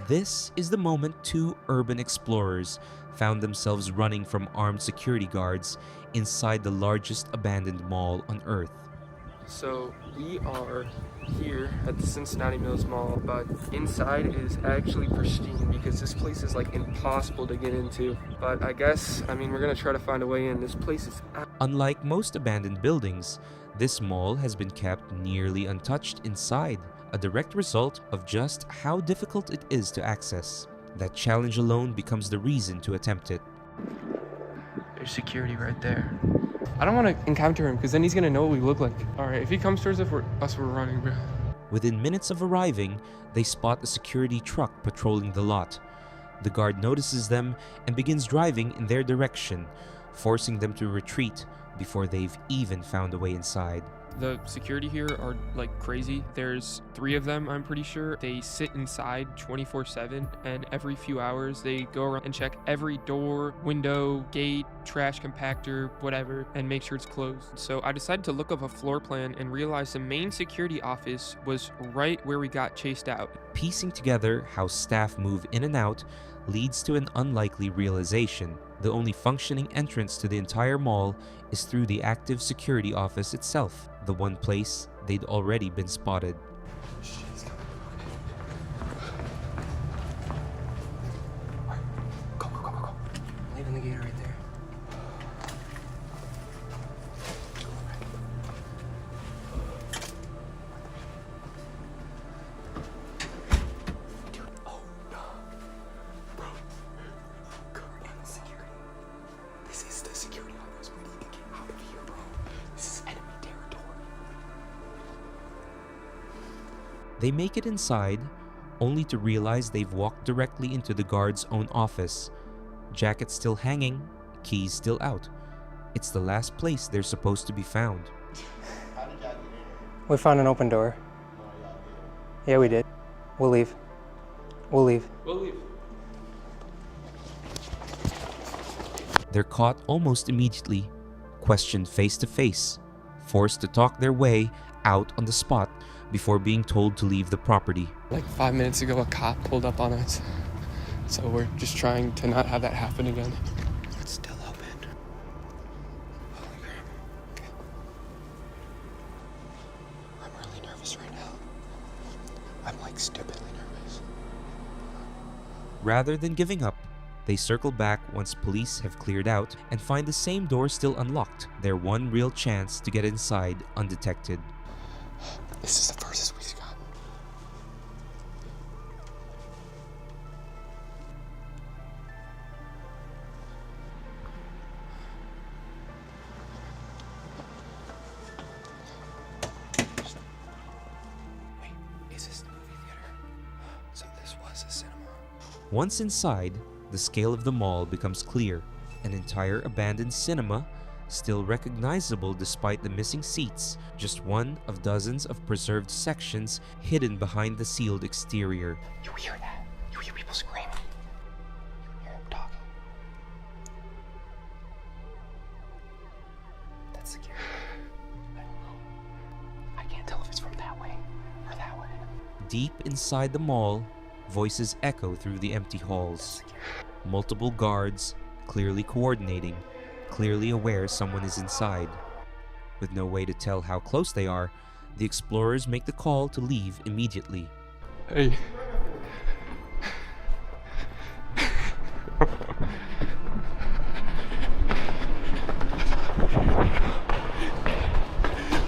This is the moment two urban explorers found themselves running from armed security guards inside the largest abandoned mall on Earth. So we are here at the Cincinnati Mills Mall, but inside is actually pristine because this place is like impossible to get into. But I guess, we're gonna try to find a way in. This place is... Unlike most abandoned buildings, this mall has been kept nearly untouched inside, a direct result of just how difficult it is to access. That challenge alone becomes the reason to attempt it. There's security right there. I don't want to encounter him because then he's gonna know what we look like. All right, if he comes towards us, we're running, bro. Within minutes of arriving, they spot a security truck patrolling the lot. The guard notices them and begins driving in their direction, forcing them to retreat before they've even found a way inside. The security here are like crazy. There's 3 of them, I'm pretty sure. They sit inside 24/7, and every few hours they go around and check every door, window, gate, trash compactor, whatever, and make sure it's closed. So I decided to look up a floor plan and realized the main security office was right where we got chased out. Piecing together how staff move in and out leads to an unlikely realization. The only functioning entrance to the entire mall is through the active security office itself, the one place they'd already been spotted. Go. Leaving the gate right there. They make it inside, only to realize they've walked directly into the guard's own office. Jacket still hanging, keys still out. It's the last place they're supposed to be found. We found an open door. Yeah, we did. We'll leave. They're caught almost immediately, questioned face to face, forced to talk their way out on the spot before being told to leave the property. Like 5 minutes ago, a cop pulled up on us. So we're just trying to not have that happen again. It's still open. Holy crap. Okay. I'm really nervous right now. I'm like stupidly nervous. Rather than giving up, they circle back once police have cleared out and find the same door still unlocked, their one real chance to get inside undetected. This is the furthest we've gotten. Wait, is this the movie theater? So this was a cinema. Once inside, the scale of the mall becomes clear. An entire abandoned cinema, still recognizable despite the missing seats, just one of dozens of preserved sections hidden behind the sealed exterior. You hear that? You hear people screaming? You hear them talking? That's security. Deep inside the mall, voices echo through the empty halls. Multiple guards, clearly coordinating, clearly aware someone is inside. With no way to tell how close they are, the explorers make the call to leave immediately. Hey.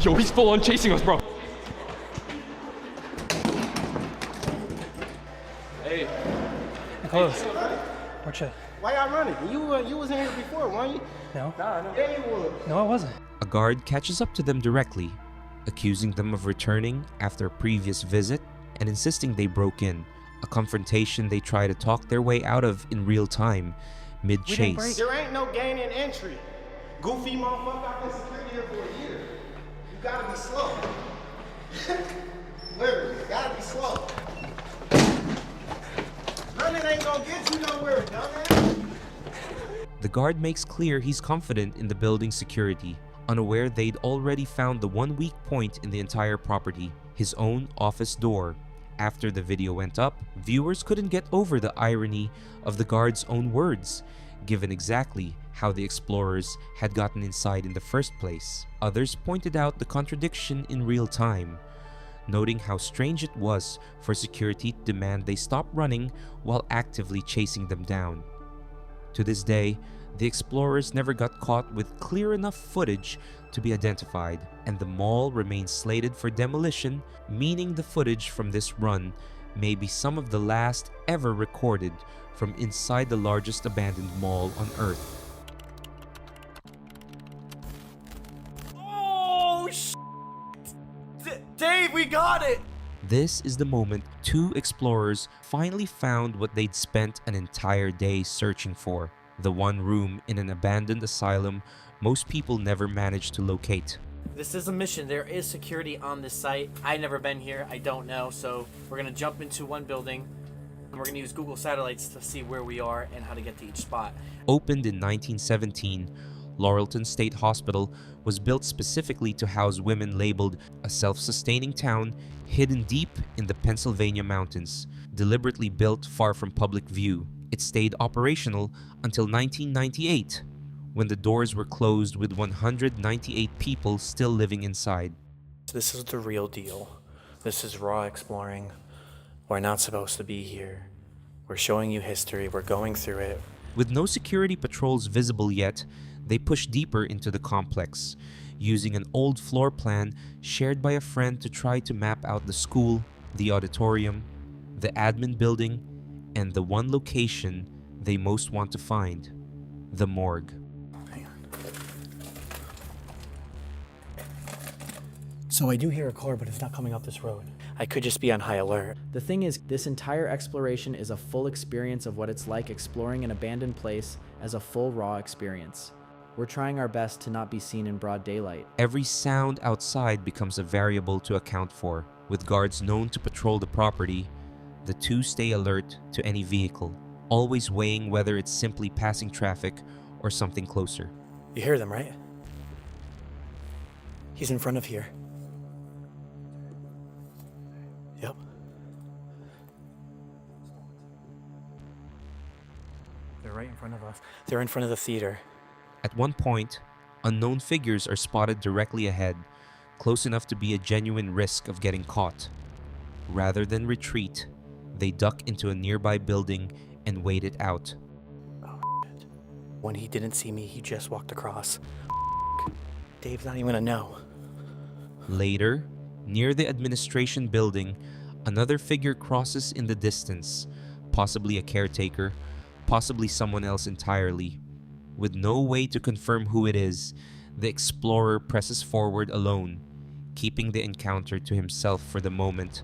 Yo, he's full on chasing us, bro. Hey. Close. Watch it. Why y'all running? You was in here before, weren't you? No. Yeah, you was. No, I wasn't. A guard catches up to them directly, accusing them of returning after a previous visit and insisting they broke in, a confrontation they try to talk their way out of in real time, mid-chase. There ain't no gaining entry. Goofy motherfucker, I've been security here for a year. You gotta be slow. Literally, you gotta be slow. Running ain't gonna get you nowhere, dumbass. The guard makes clear he's confident in the building's security, unaware they'd already found the one weak point in the entire property, his own office door. After the video went up, viewers couldn't get over the irony of the guard's own words, given exactly how the explorers had gotten inside in the first place. Others pointed out the contradiction in real time, noting how strange it was for security to demand they stop running while actively chasing them down. To this day, the explorers never got caught with clear enough footage to be identified, and the mall remains slated for demolition, meaning the footage from this run may be some of the last ever recorded from inside the largest abandoned mall on Earth. Oh, Dave, we got it! This is the moment two explorers finally found what they'd spent an entire day searching for, the one room in an abandoned asylum most people never managed to locate. This is a mission. There is security on this site. I've never been here. I don't know. So we're going to jump into one building and we're going to use Google satellites to see where we are and how to get to each spot. Opened in 1917, Laurelton State Hospital was built specifically to house women labeled a self-sustaining town hidden deep in the Pennsylvania mountains, deliberately built far from public view. It stayed operational until 1998, when the doors were closed with 198 people still living inside. This is the real deal. This is raw exploring. We're not supposed to be here. We're showing you history. We're going through it. With no security patrols visible yet, they push deeper into the complex, using an old floor plan shared by a friend to try to map out the school, the auditorium, the admin building, and the one location they most want to find, the morgue. So I do hear a car, but it's not coming up this road. I could just be on high alert. The thing is, this entire exploration is a full experience of what it's like exploring an abandoned place as a full raw experience. We're trying our best to not be seen in broad daylight. Every sound outside becomes a variable to account for. With guards known to patrol the property, the two stay alert to any vehicle, always weighing whether it's simply passing traffic or something closer. You hear them, right? He's in front of here. Yep. They're right in front of us. They're in front of the theater. At one point, unknown figures are spotted directly ahead, close enough to be a genuine risk of getting caught. Rather than retreat, they duck into a nearby building and wait it out. Oh, shit. When he didn't see me, he just walked across. Dave's not even gonna know. Later, near the administration building, another figure crosses in the distance, possibly a caretaker, possibly someone else entirely. With no way to confirm who it is, the explorer presses forward alone, keeping the encounter to himself for the moment,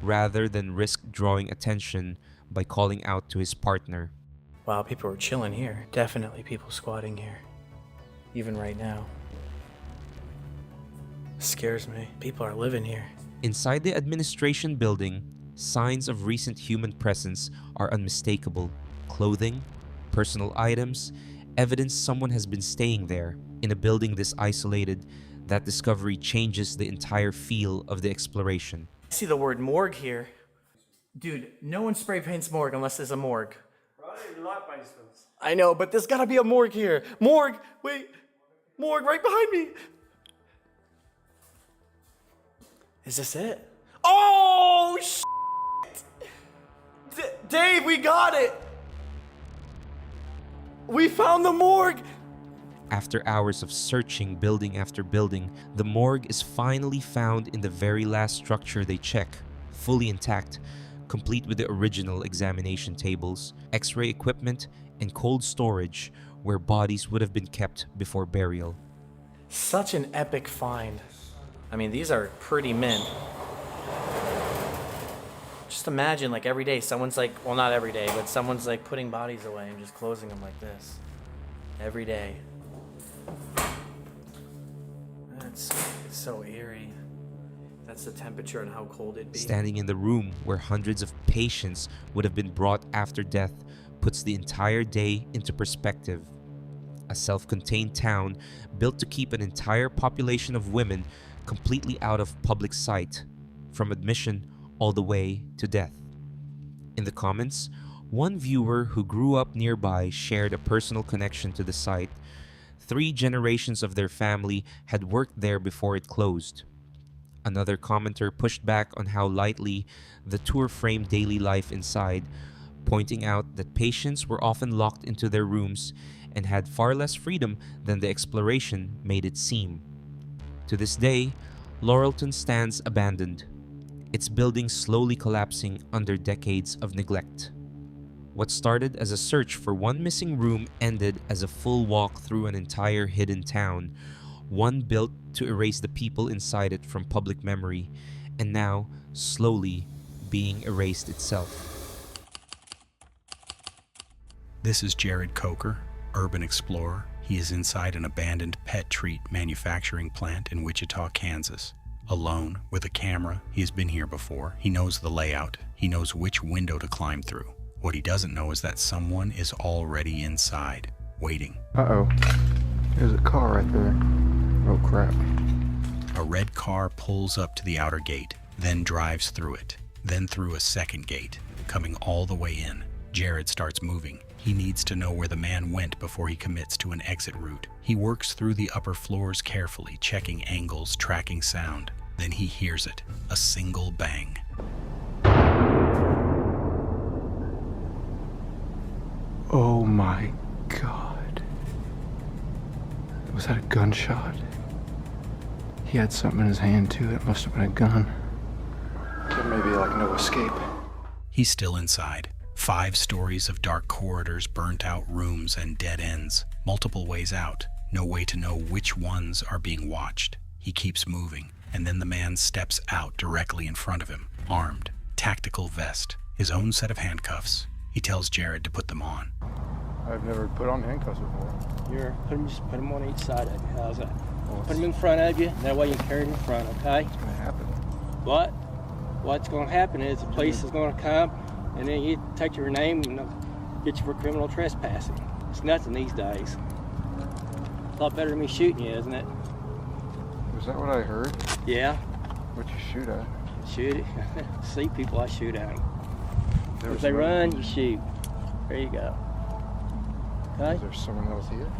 rather than risk drawing attention by calling out to his partner. Wow, people are chilling here. Definitely people squatting here. Even right now. Scares me. People are living here. Inside the administration building, signs of recent human presence are unmistakable. Clothing, personal items, evidence someone has been staying there. In a building this isolated, that discovery changes the entire feel of the exploration. I see the word morgue here. Dude, no one spray paints morgue unless there's a morgue. Right, you like basements. I know, but there's gotta be a morgue here. Morgue! Wait! Morgue right behind me! Is this it? Oh, shit! Dave, we got it! We found the morgue! After hours of searching building after building, the morgue is finally found in the very last structure they check, fully intact, complete with the original examination tables, x-ray equipment, and cold storage where bodies would have been kept before burial. Such an epic find. I mean, these are pretty mint. Just imagine, like, every day someone's like, well, not every day, but someone's like putting bodies away and just closing them like this. Every day. It's so eerie. That's the temperature and how cold it'd be. Standing in the room where hundreds of patients would have been brought after death puts the entire day into perspective. A self-contained town built to keep an entire population of women completely out of public sight, from admission all the way to death. In the comments, one viewer who grew up nearby shared a personal connection to the site. 3 generations of their family had worked there before it closed. Another commenter pushed back on how lightly the tour framed daily life inside, pointing out that patients were often locked into their rooms and had far less freedom than the exploration made it seem. To this day, Laurelton stands abandoned, its buildings slowly collapsing under decades of neglect. What started as a search for one missing room ended as a full walk through an entire hidden town, one built to erase the people inside it from public memory, and now slowly being erased itself. This is Jared Coker, urban explorer. He is inside an abandoned pet treat manufacturing plant in Wichita, Kansas. Alone, with a camera, he has been here before. He knows the layout. He knows which window to climb through. What he doesn't know is that someone is already inside, waiting. Uh-oh. There's a car right there. Oh, crap. A red car pulls up to the outer gate, then drives through it, then through a second gate, coming all the way in. Jared starts moving. He needs to know where the man went before he commits to an exit route. He works through the upper floors carefully, checking angles, tracking sound. Then he hears it, a single bang. Oh my God. Was that a gunshot? He had something in his hand too. It must have been a gun. There may be like no escape. He's still inside. 5 stories of dark corridors, burnt out rooms, and dead ends. Multiple ways out. No way to know which ones are being watched. He keeps moving, and then the man steps out directly in front of him, armed, tactical vest, his own set of handcuffs. He tells Jared to put them on. I've never put on handcuffs before. Here, just put them on each side of you. How's that? Put them in front of you. That way you can carry them in front, okay? What's going to happen? What? What's going to happen is the police is going to come, and then you take your name and get you for criminal trespassing. It's nothing these days. A lot better than me shooting you, isn't it? Was that what I heard? Yeah. What'd you shoot at? Shoot it. See people, I shoot at them. There If was they someone- run, you shoot. There you go. Okay? Is there someone else here?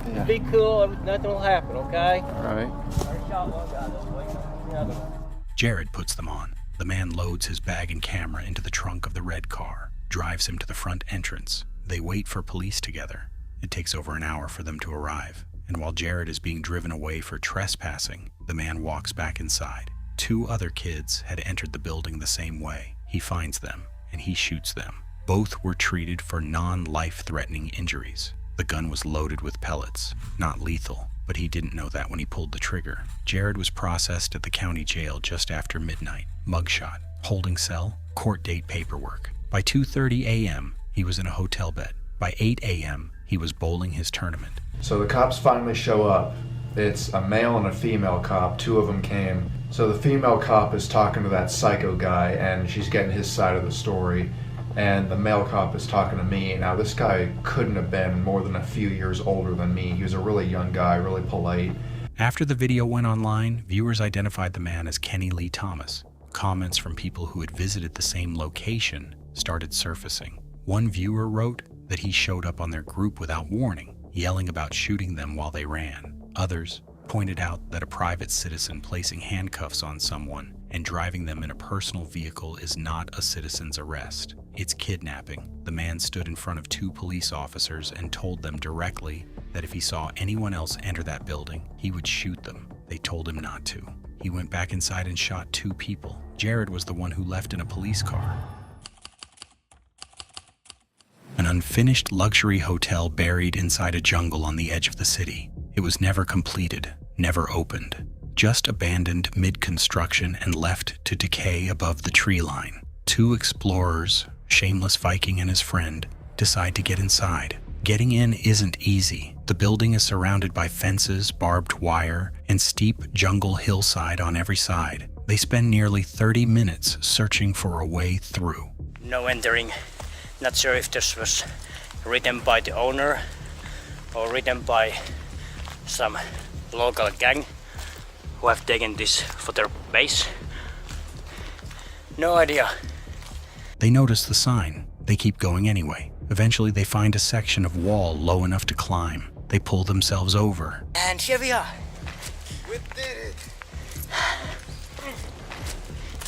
Yeah. Be cool, nothing will happen, okay? All right. I shot one guy this way. Another one. Jared puts them on. The man loads his bag and camera into the trunk of the red car, drives him to the front entrance. They wait for police together. It takes over an hour for them to arrive, and while Jared is being driven away for trespassing, the man walks back inside. 2 other kids had entered the building the same way. He finds them, and he shoots them. Both were treated for non-life-threatening injuries. The gun was loaded with pellets, not lethal, but he didn't know that when he pulled the trigger. Jared was processed at the county jail just after midnight. Mugshot, holding cell, court date paperwork. By 2:30 a.m., he was in a hotel bed. By 8 a.m., he was bowling his tournament. So the cops finally show up. It's a male and a female cop. 2 of them came. So the female cop is talking to that psycho guy, and she's getting his side of the story. And the male cop is talking to me. Now, this guy couldn't have been more than a few years older than me. He was a really young guy, really polite. After the video went online, viewers identified the man as Kenny Lee Thomas. comments from people who had visited the same location started surfacing. One viewer wrote that he showed up on their group without warning, yelling about shooting them while they ran. Others pointed out that a private citizen placing handcuffs on someone and driving them in a personal vehicle is not a citizen's arrest. It's kidnapping. The man stood in front of 2 police officers and told them directly that if he saw anyone else enter that building, he would shoot them. They told him not to. He went back inside and shot 2 people. Jared was the one who left in a police car. An unfinished luxury hotel buried inside a jungle on the edge of the city. It was never completed, never opened, just abandoned mid-construction and left to decay above the tree line. 2 explorers, Shameless Viking and his friend, decide to get inside. Getting in isn't easy. The building is surrounded by fences, barbed wire, and steep jungle hillside on every side. They spend nearly 30 minutes searching for a way through. No entering. Not sure if this was written by the owner or written by some local gang who have taken this for their base. No idea. They notice the sign. They keep going anyway. Eventually they find a section of wall low enough to climb. They pull themselves over. And here we are. We did it.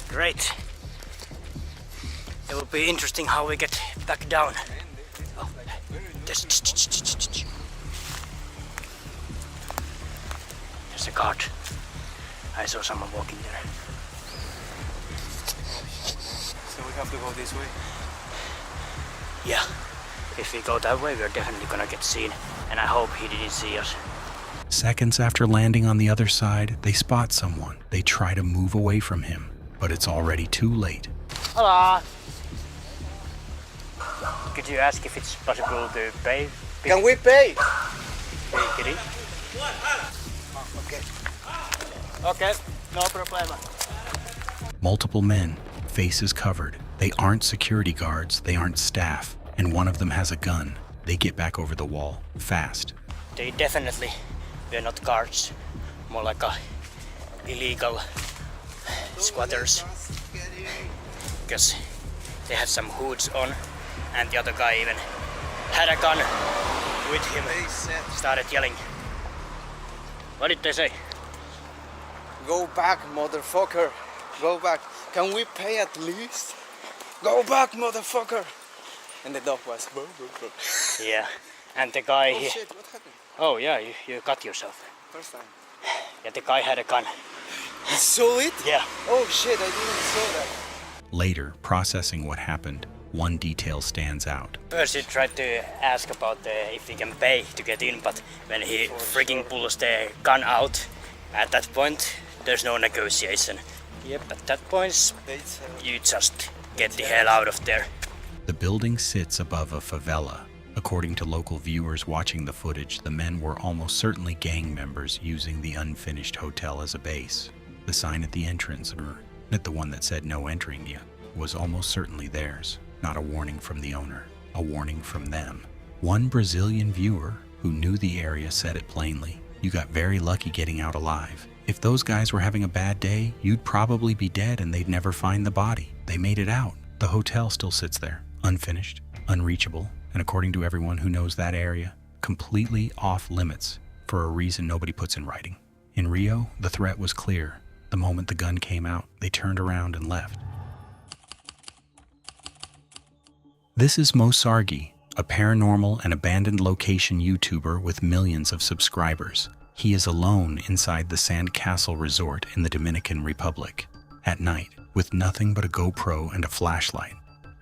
Great. It will be interesting how we get back down. Oh, there's a guard. I saw someone walking there. So we have to go this way? Yeah. If we go that way, we're definitely gonna get seen. And I hope he didn't see us. Seconds after landing on the other side, they spot someone. They try to move away from him, but it's already too late. Hello. Could you ask if it's possible to pay? Can we pay? Kitty? Okay. Okay, no problem. Multiple men, faces covered. They aren't security guards, they aren't staff, and one of them has a gun. They get back over the wall, fast. They definitely were not guards, more like a illegal squatters. Because they had some hoods on, and the other guy even had a gun with him. Started yelling. What did they say? Go back, motherfucker. Go back. Can we pay at least? Go back, motherfucker. And the dog was. Yeah, and the guy. Oh shit! What happened? Oh yeah, you cut yourself. First time. Yeah, the guy had a gun. You saw it? Yeah. Oh shit! I didn't saw that. Later, processing what happened, one detail stands out. First he tried to ask about if he can pay to get in, but when he freaking pulls the gun out, at that point there's no negotiation. Yep, at that point you just get the hell out of there. The building sits above a favela. According to local viewers watching the footage, the men were almost certainly gang members using the unfinished hotel as a base. The sign at the entrance, or not the one that said no entering yet, was almost certainly theirs. Not a warning from the owner, a warning from them. One Brazilian viewer who knew the area said it plainly. You got very lucky getting out alive. If those guys were having a bad day, you'd probably be dead and they'd never find the body. They made it out. The hotel still sits there, unfinished, unreachable, and according to everyone who knows that area, completely off limits for a reason nobody puts in writing. In Rio, the threat was clear. The moment the gun came out, they turned around and left. This is Mo Sargi, a paranormal and abandoned location YouTuber with millions of subscribers. He is alone inside the Sandcastle Resort in the Dominican Republic, at night, with nothing but a GoPro and a flashlight.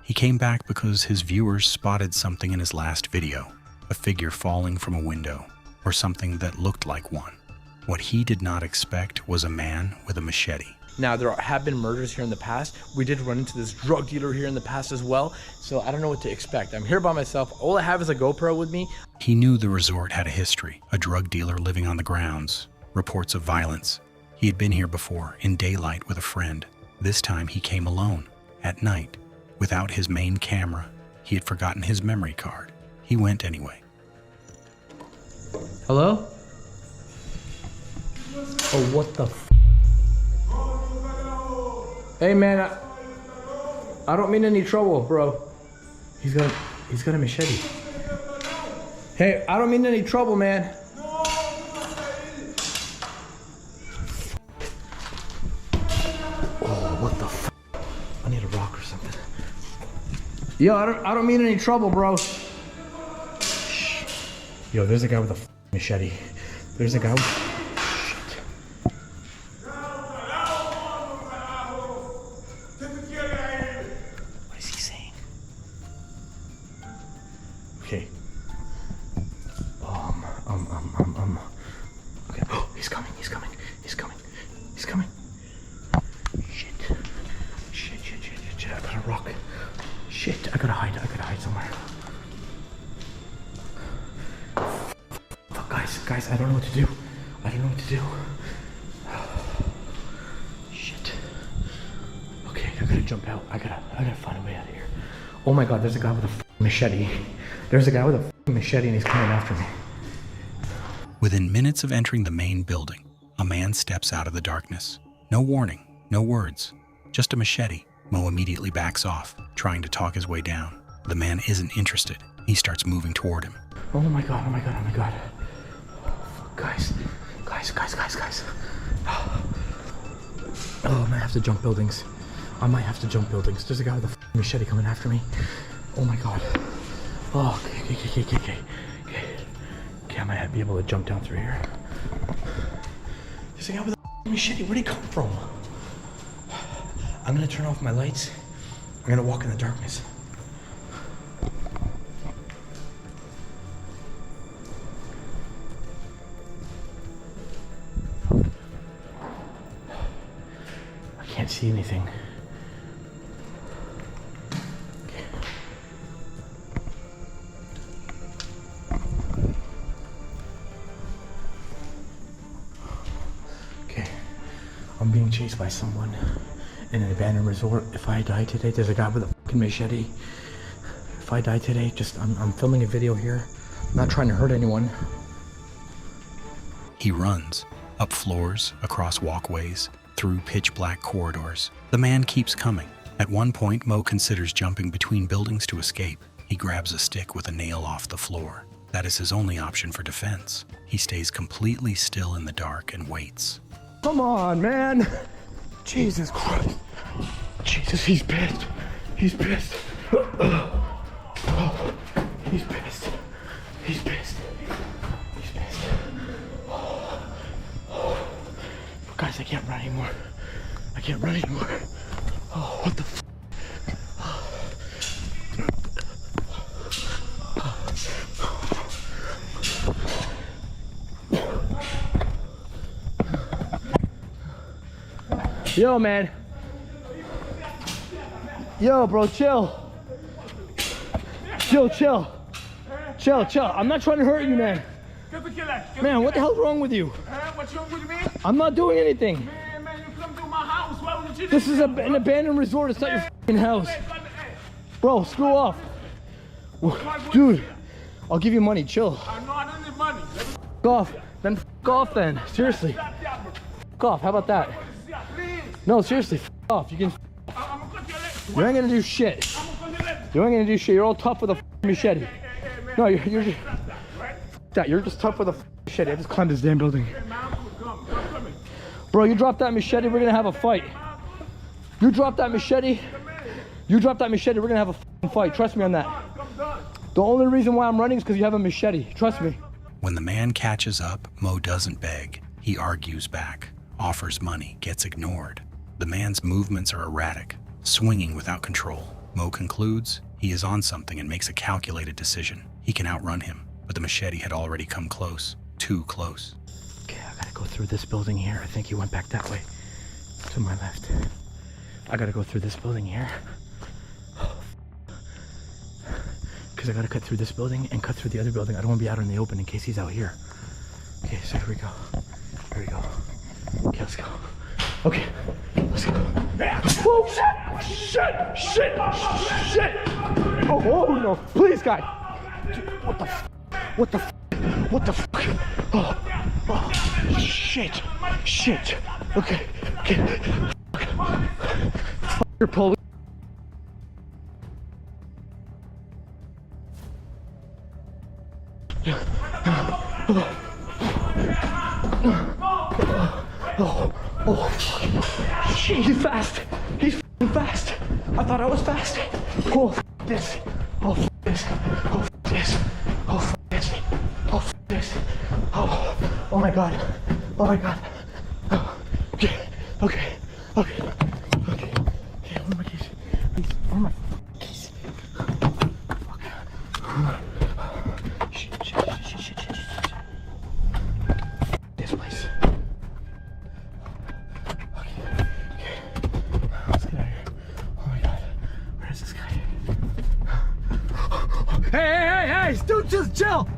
He came back because his viewers spotted something in his last video, a figure falling from a window, or something that looked like one. What he did not expect was a man with a machete. Now, there have been murders here in the past. We did run into this drug dealer here in the past as well, so I don't know what to expect. I'm here by myself. All I have is a GoPro with me. He knew the resort had a history, a drug dealer living on the grounds, reports of violence. He had been here before, in daylight with a friend. This time he came alone, at night, without his main camera. He had forgotten his memory card. He went anyway. Hello? Oh, what the f? Hey man, I don't mean any trouble, bro. He's got a machete. Hey, I don't mean any trouble, man. Oh, what the f? I need a rock or something. Yo, I don't mean any trouble, bro. Yo, there's a guy with a machete. There's a guy with... What is he saying? Okay. Okay. Oh, he's coming. Shit. I got a rock. Shit, I gotta hide somewhere. Fuck, guys, I don't know what to do. Shit. Okay, I gotta jump out. I gotta find a way out of here. Oh my god, there's a guy with a machete. There's a guy with a machete and he's coming after me. Within minutes of entering the main building, a man steps out of the darkness. No warning, no words, just a machete. Mo immediately backs off, trying to talk his way down. The man isn't interested. He starts moving toward him. Oh my god. Guys. Oh, I might have to jump buildings. There's a guy with a machete coming after me. Oh my god. Oh, okay. I might be able to jump down through here. There's a guy with a machete. Where'd he come from? I'm gonna turn off my lights. I'm gonna walk in the darkness. I can't see anything. Okay. I'm being chased by someone in an abandoned resort. If I die today, there's a guy with a fucking machete. If I die today, I'm filming a video here. I'm not trying to hurt anyone. He runs, up floors, across walkways, through pitch black corridors. The man keeps coming. At one point, Mo considers jumping between buildings to escape. He grabs a stick with a nail off the floor. That is his only option for defense. He stays completely still in the dark and waits. Come on, man. Jesus Christ. Jesus, he's pissed. He's pissed. Guys, I can't run anymore. Oh, what the f? Yo, man. Yo, bro, chill. Chill. I'm not trying to hurt you, man. Man, what the hell's wrong with you? What's wrong with me? I'm not doing anything. Man, you come to my house. Why would you do This is an abandoned resort. It's not your f***ing house. Bro, screw off. Dude, I'll give you money. Chill. I don't need money. F*** off. Then f*** off then. Seriously. F*** off. How about that? No, seriously. F*** off. You can You ain't gonna do shit. You're all tough with a machete. No, you're just... that. You're just tough with a machete. I just climbed this damn building. Bro, you drop that machete, we're gonna have a fight. You drop that machete, we're gonna have a fight. Trust me on that. The only reason why I'm running is because you have a machete. Trust me. When the man catches up, Mo doesn't beg. He argues back, offers money, gets ignored. The man's movements are erratic, swinging without control. Mo concludes he is on something and makes a calculated decision. He can outrun him, but the machete had already come close, too close. Okay, I gotta go through this building here. I think he went back that way, to my left. I gotta go through this building here. Because I gotta cut through this building and cut through the other building. I don't want to be out in the open in case he's out here. Okay, so here we go. Okay, let's go. Okay, let's go. Oh, shit! Oh, no, please, guy. What the fuck? Oh, shit. Okay. police. Oh, shit, he's fast. He's f***ing fast. I thought I was fast. Oh, f*** this. Oh, f*** this. Oh, f*** this. Oh, f*** this. Oh, f*** this. Oh my god. Oh my god. Oh, okay. Okay. Okay. Okay. Okay, where are my keys? Please, where are my keys? Shit. This place. Okay. Let's get out of here. Oh my god. Where is this guy? Hey! Dude, just chill.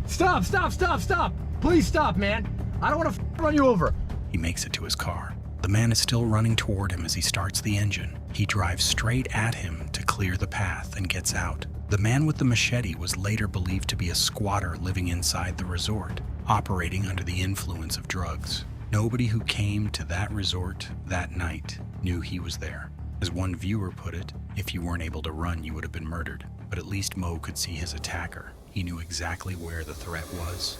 Stop. Please stop, man. I don't want to run you over. He makes it to his car. The man is still running toward him as he starts the engine. He drives straight at him to clear the path and gets out. The man with the machete was later believed to be a squatter living inside the resort, operating under the influence of drugs. Nobody who came to that resort that night knew he was there. As one viewer put it, if you weren't able to run, you would have been murdered. But at least Mo could see his attacker. He knew exactly where the threat was.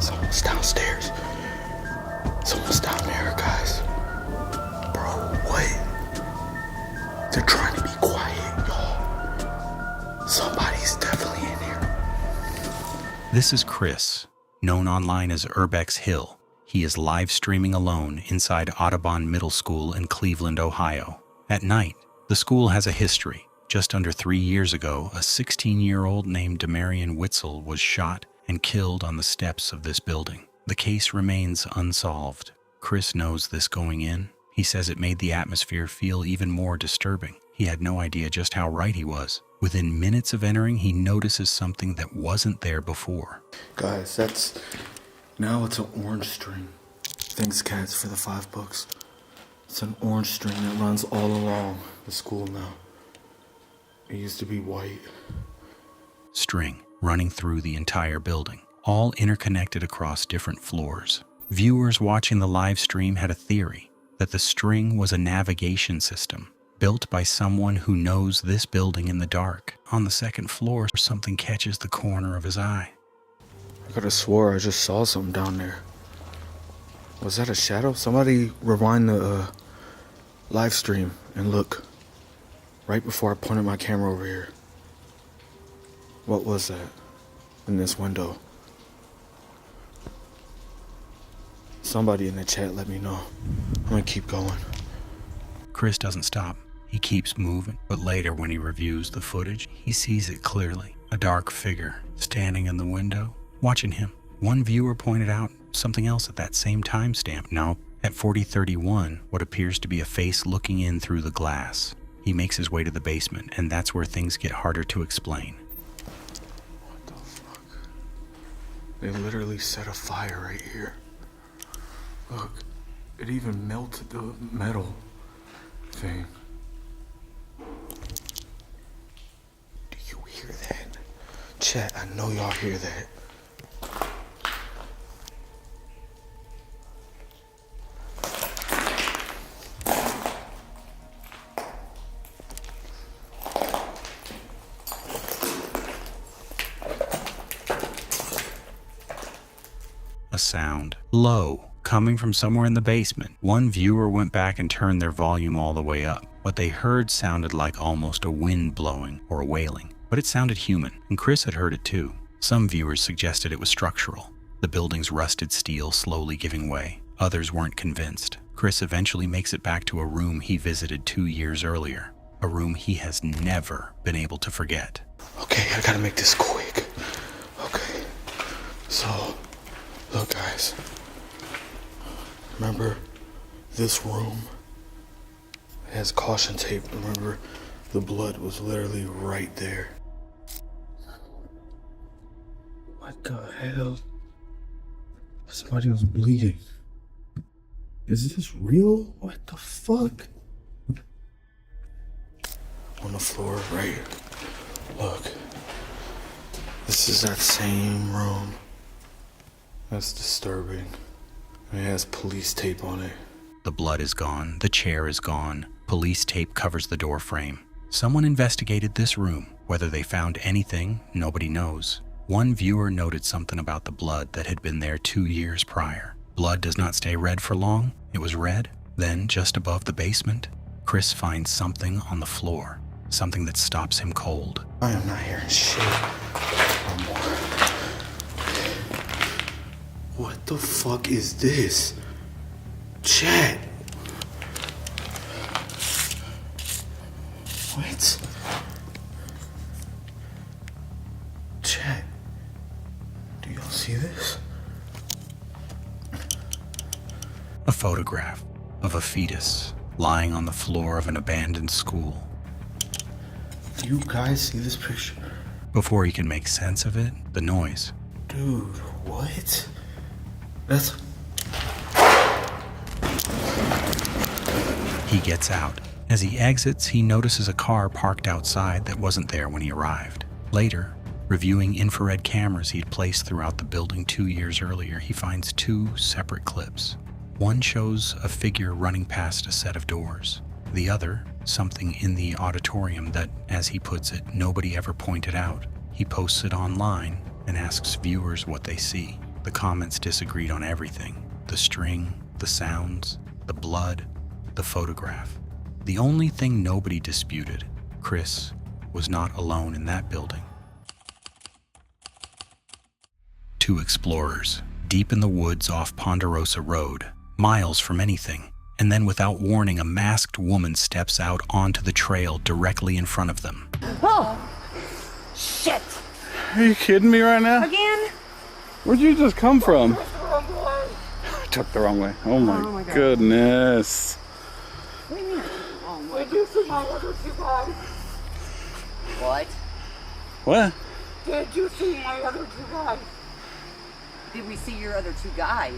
Someone's downstairs. Someone's down there, guys. Bro, what? They're trying to be quiet, y'all. Somebody's definitely in here. This is Chris, known online as Urbex Hill. He is live streaming alone inside Audubon Middle School in Cleveland, Ohio. At night, the school has a history. Just under 3 years ago, a 16-year-old named Demarion Witzel was shot and killed on the steps of this building. The case remains unsolved. Chris knows this going in. He says it made the atmosphere feel even more disturbing. He had no idea just how right he was. Within minutes of entering, he notices something that wasn't there before. Guys, now it's an orange string. Thanks, cats, for the $5. It's an orange string that runs all along the school now. It used to be white. String running through the entire building, all interconnected across different floors. Viewers watching the live stream had a theory that the string was a navigation system built by someone who knows this building in the dark. On the second floor, something catches the corner of his eye. I could have swore I just saw something down there. Was that a shadow? Somebody rewind the live stream and look. Right before I pointed my camera over here. What was that in this window? Somebody in the chat let me know. I'm gonna keep going. Chris doesn't stop. He keeps moving, but later when he reviews the footage, he sees it clearly. A dark figure standing in the window, watching him. One viewer pointed out something else at that same timestamp. Now, at 40:31, what appears to be a face looking in through the glass. He makes his way to the basement, and that's where things get harder to explain. What the fuck? They literally set a fire right here. Look, it even melted the metal thing. Do you hear that? Chat, I know y'all hear that. A sound, low, coming from somewhere in the basement. One viewer went back and turned their volume all the way up. What they heard sounded like almost a wind blowing or wailing, but it sounded human, and Chris had heard it too. Some viewers suggested it was structural, the building's rusted steel slowly giving way. Others weren't convinced. Chris eventually makes it back to a room he visited 2 years earlier, a room he has never been able to forget. Okay, I gotta make this quick. Okay, so, look guys, remember this room? It has caution tape. Remember, the blood was literally right there. What the hell? Somebody was bleeding. Is this real? What the fuck? On the floor, right? Look. This is that same room. That's disturbing. It has police tape on it. The blood is gone, the chair is gone, police tape covers the door frame. Someone investigated this room. Whether they found anything, nobody knows. One viewer noted something about the blood that had been there 2 years prior. Blood does not stay red for long. It was red. Then, just above the basement, Chris finds something on the floor. Something that stops him cold. I am not hearing shit no more. What the fuck is this? Chat. What? Chat. Do y'all see this? A photograph of a fetus lying on the floor of an abandoned school. Do you guys see this picture? Before he can make sense of it, the noise. Dude, what? That's... He gets out. As he exits, he notices a car parked outside that wasn't there when he arrived. Later, reviewing infrared cameras he'd placed throughout the building 2 years earlier, he finds 2 separate clips. One shows a figure running past a set of doors. The other, something in the auditorium that, as he puts it, nobody ever pointed out. He posts it online and asks viewers what they see. The comments disagreed on everything. The string, the sounds, the blood, the photograph. The only thing nobody disputed, Chris was not alone in that building. 2 explorers, deep in the woods off Ponderosa Road, miles from anything, and then without warning, a masked woman steps out onto the trail directly in front of them. Oh! Shit! Are you kidding me right now? Again? Where'd you just come from? I took the wrong way. Oh my God. goodness. What do you mean? Did you see my other 2 guys? What? What? Did you see my other 2 guys? Did we see your other 2 guys?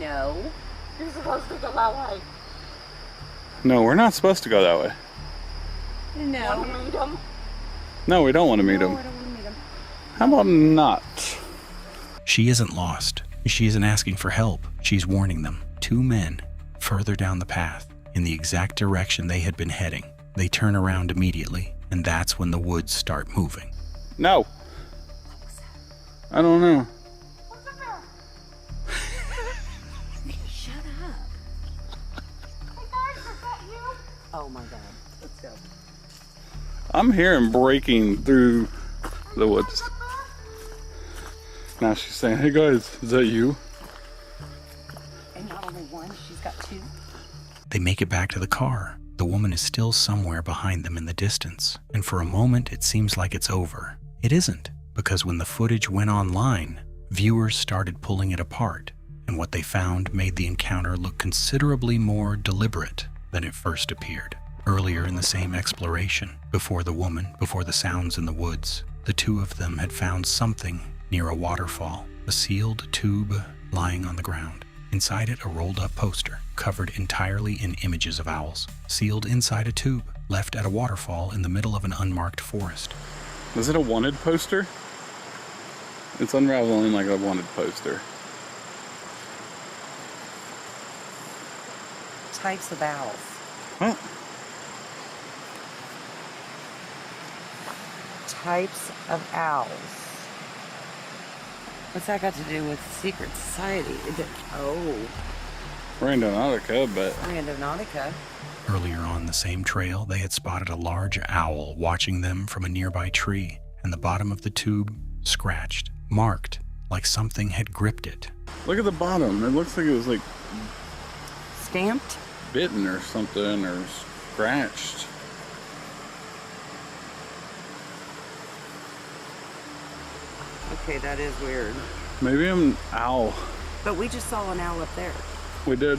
No. You're supposed to go that way. No, we're not supposed to go that way. No. Want to meet them? No, we don't want to meet him. I don't want to meet them. How about not? She isn't lost. She isn't asking for help. She's warning them. 2 men, further down the path, in the exact direction they had been heading. They turn around immediately, and that's when the woods start moving. No. I don't know. Shut up. Hey guys, is that you? Oh my god. Let's go. I'm hearing breaking through the woods. Now she's saying, hey guys, is that you? And not only one, she's got 2. They make it back to the car. The woman is still somewhere behind them in the distance, and for a moment it seems like it's over. It isn't, because when the footage went online, viewers started pulling it apart, and what they found made the encounter look considerably more deliberate than it first appeared. Earlier in the same exploration, before the sounds in the woods, the 2 of them had found something near a waterfall, a sealed tube lying on the ground. Inside it, a rolled-up poster, covered entirely in images of owls, sealed inside a tube, left at a waterfall in the middle of an unmarked forest. Is it a wanted poster? It's unraveling like a wanted poster. Types of owls. What? Types of owls. What's that got to do with secret society? Randonautica, but... Randonautica. Earlier on the same trail, they had spotted a large owl watching them from a nearby tree, and the bottom of the tube scratched, marked, like something had gripped it. Look at the bottom. It looks like it was like... Stamped? Bitten or something, or scratched. Okay, that is weird. Maybe I'm an owl. But we just saw an owl up there. We did.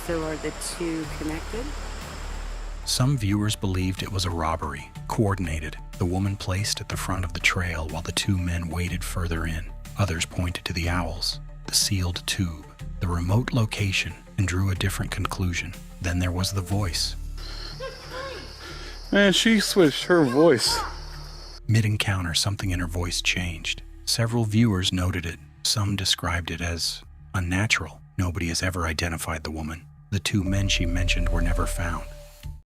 So are the 2 connected? Some viewers believed it was a robbery, coordinated, the woman placed at the front of the trail while the 2 men waited further in. Others pointed to the owls, the sealed tube, the remote location, and drew a different conclusion. Then there was the voice. Man, she switched her voice. Mid-encounter, something in her voice changed. Several viewers noted it. Some described it as unnatural. Nobody has ever identified the woman. The two men she mentioned were never found.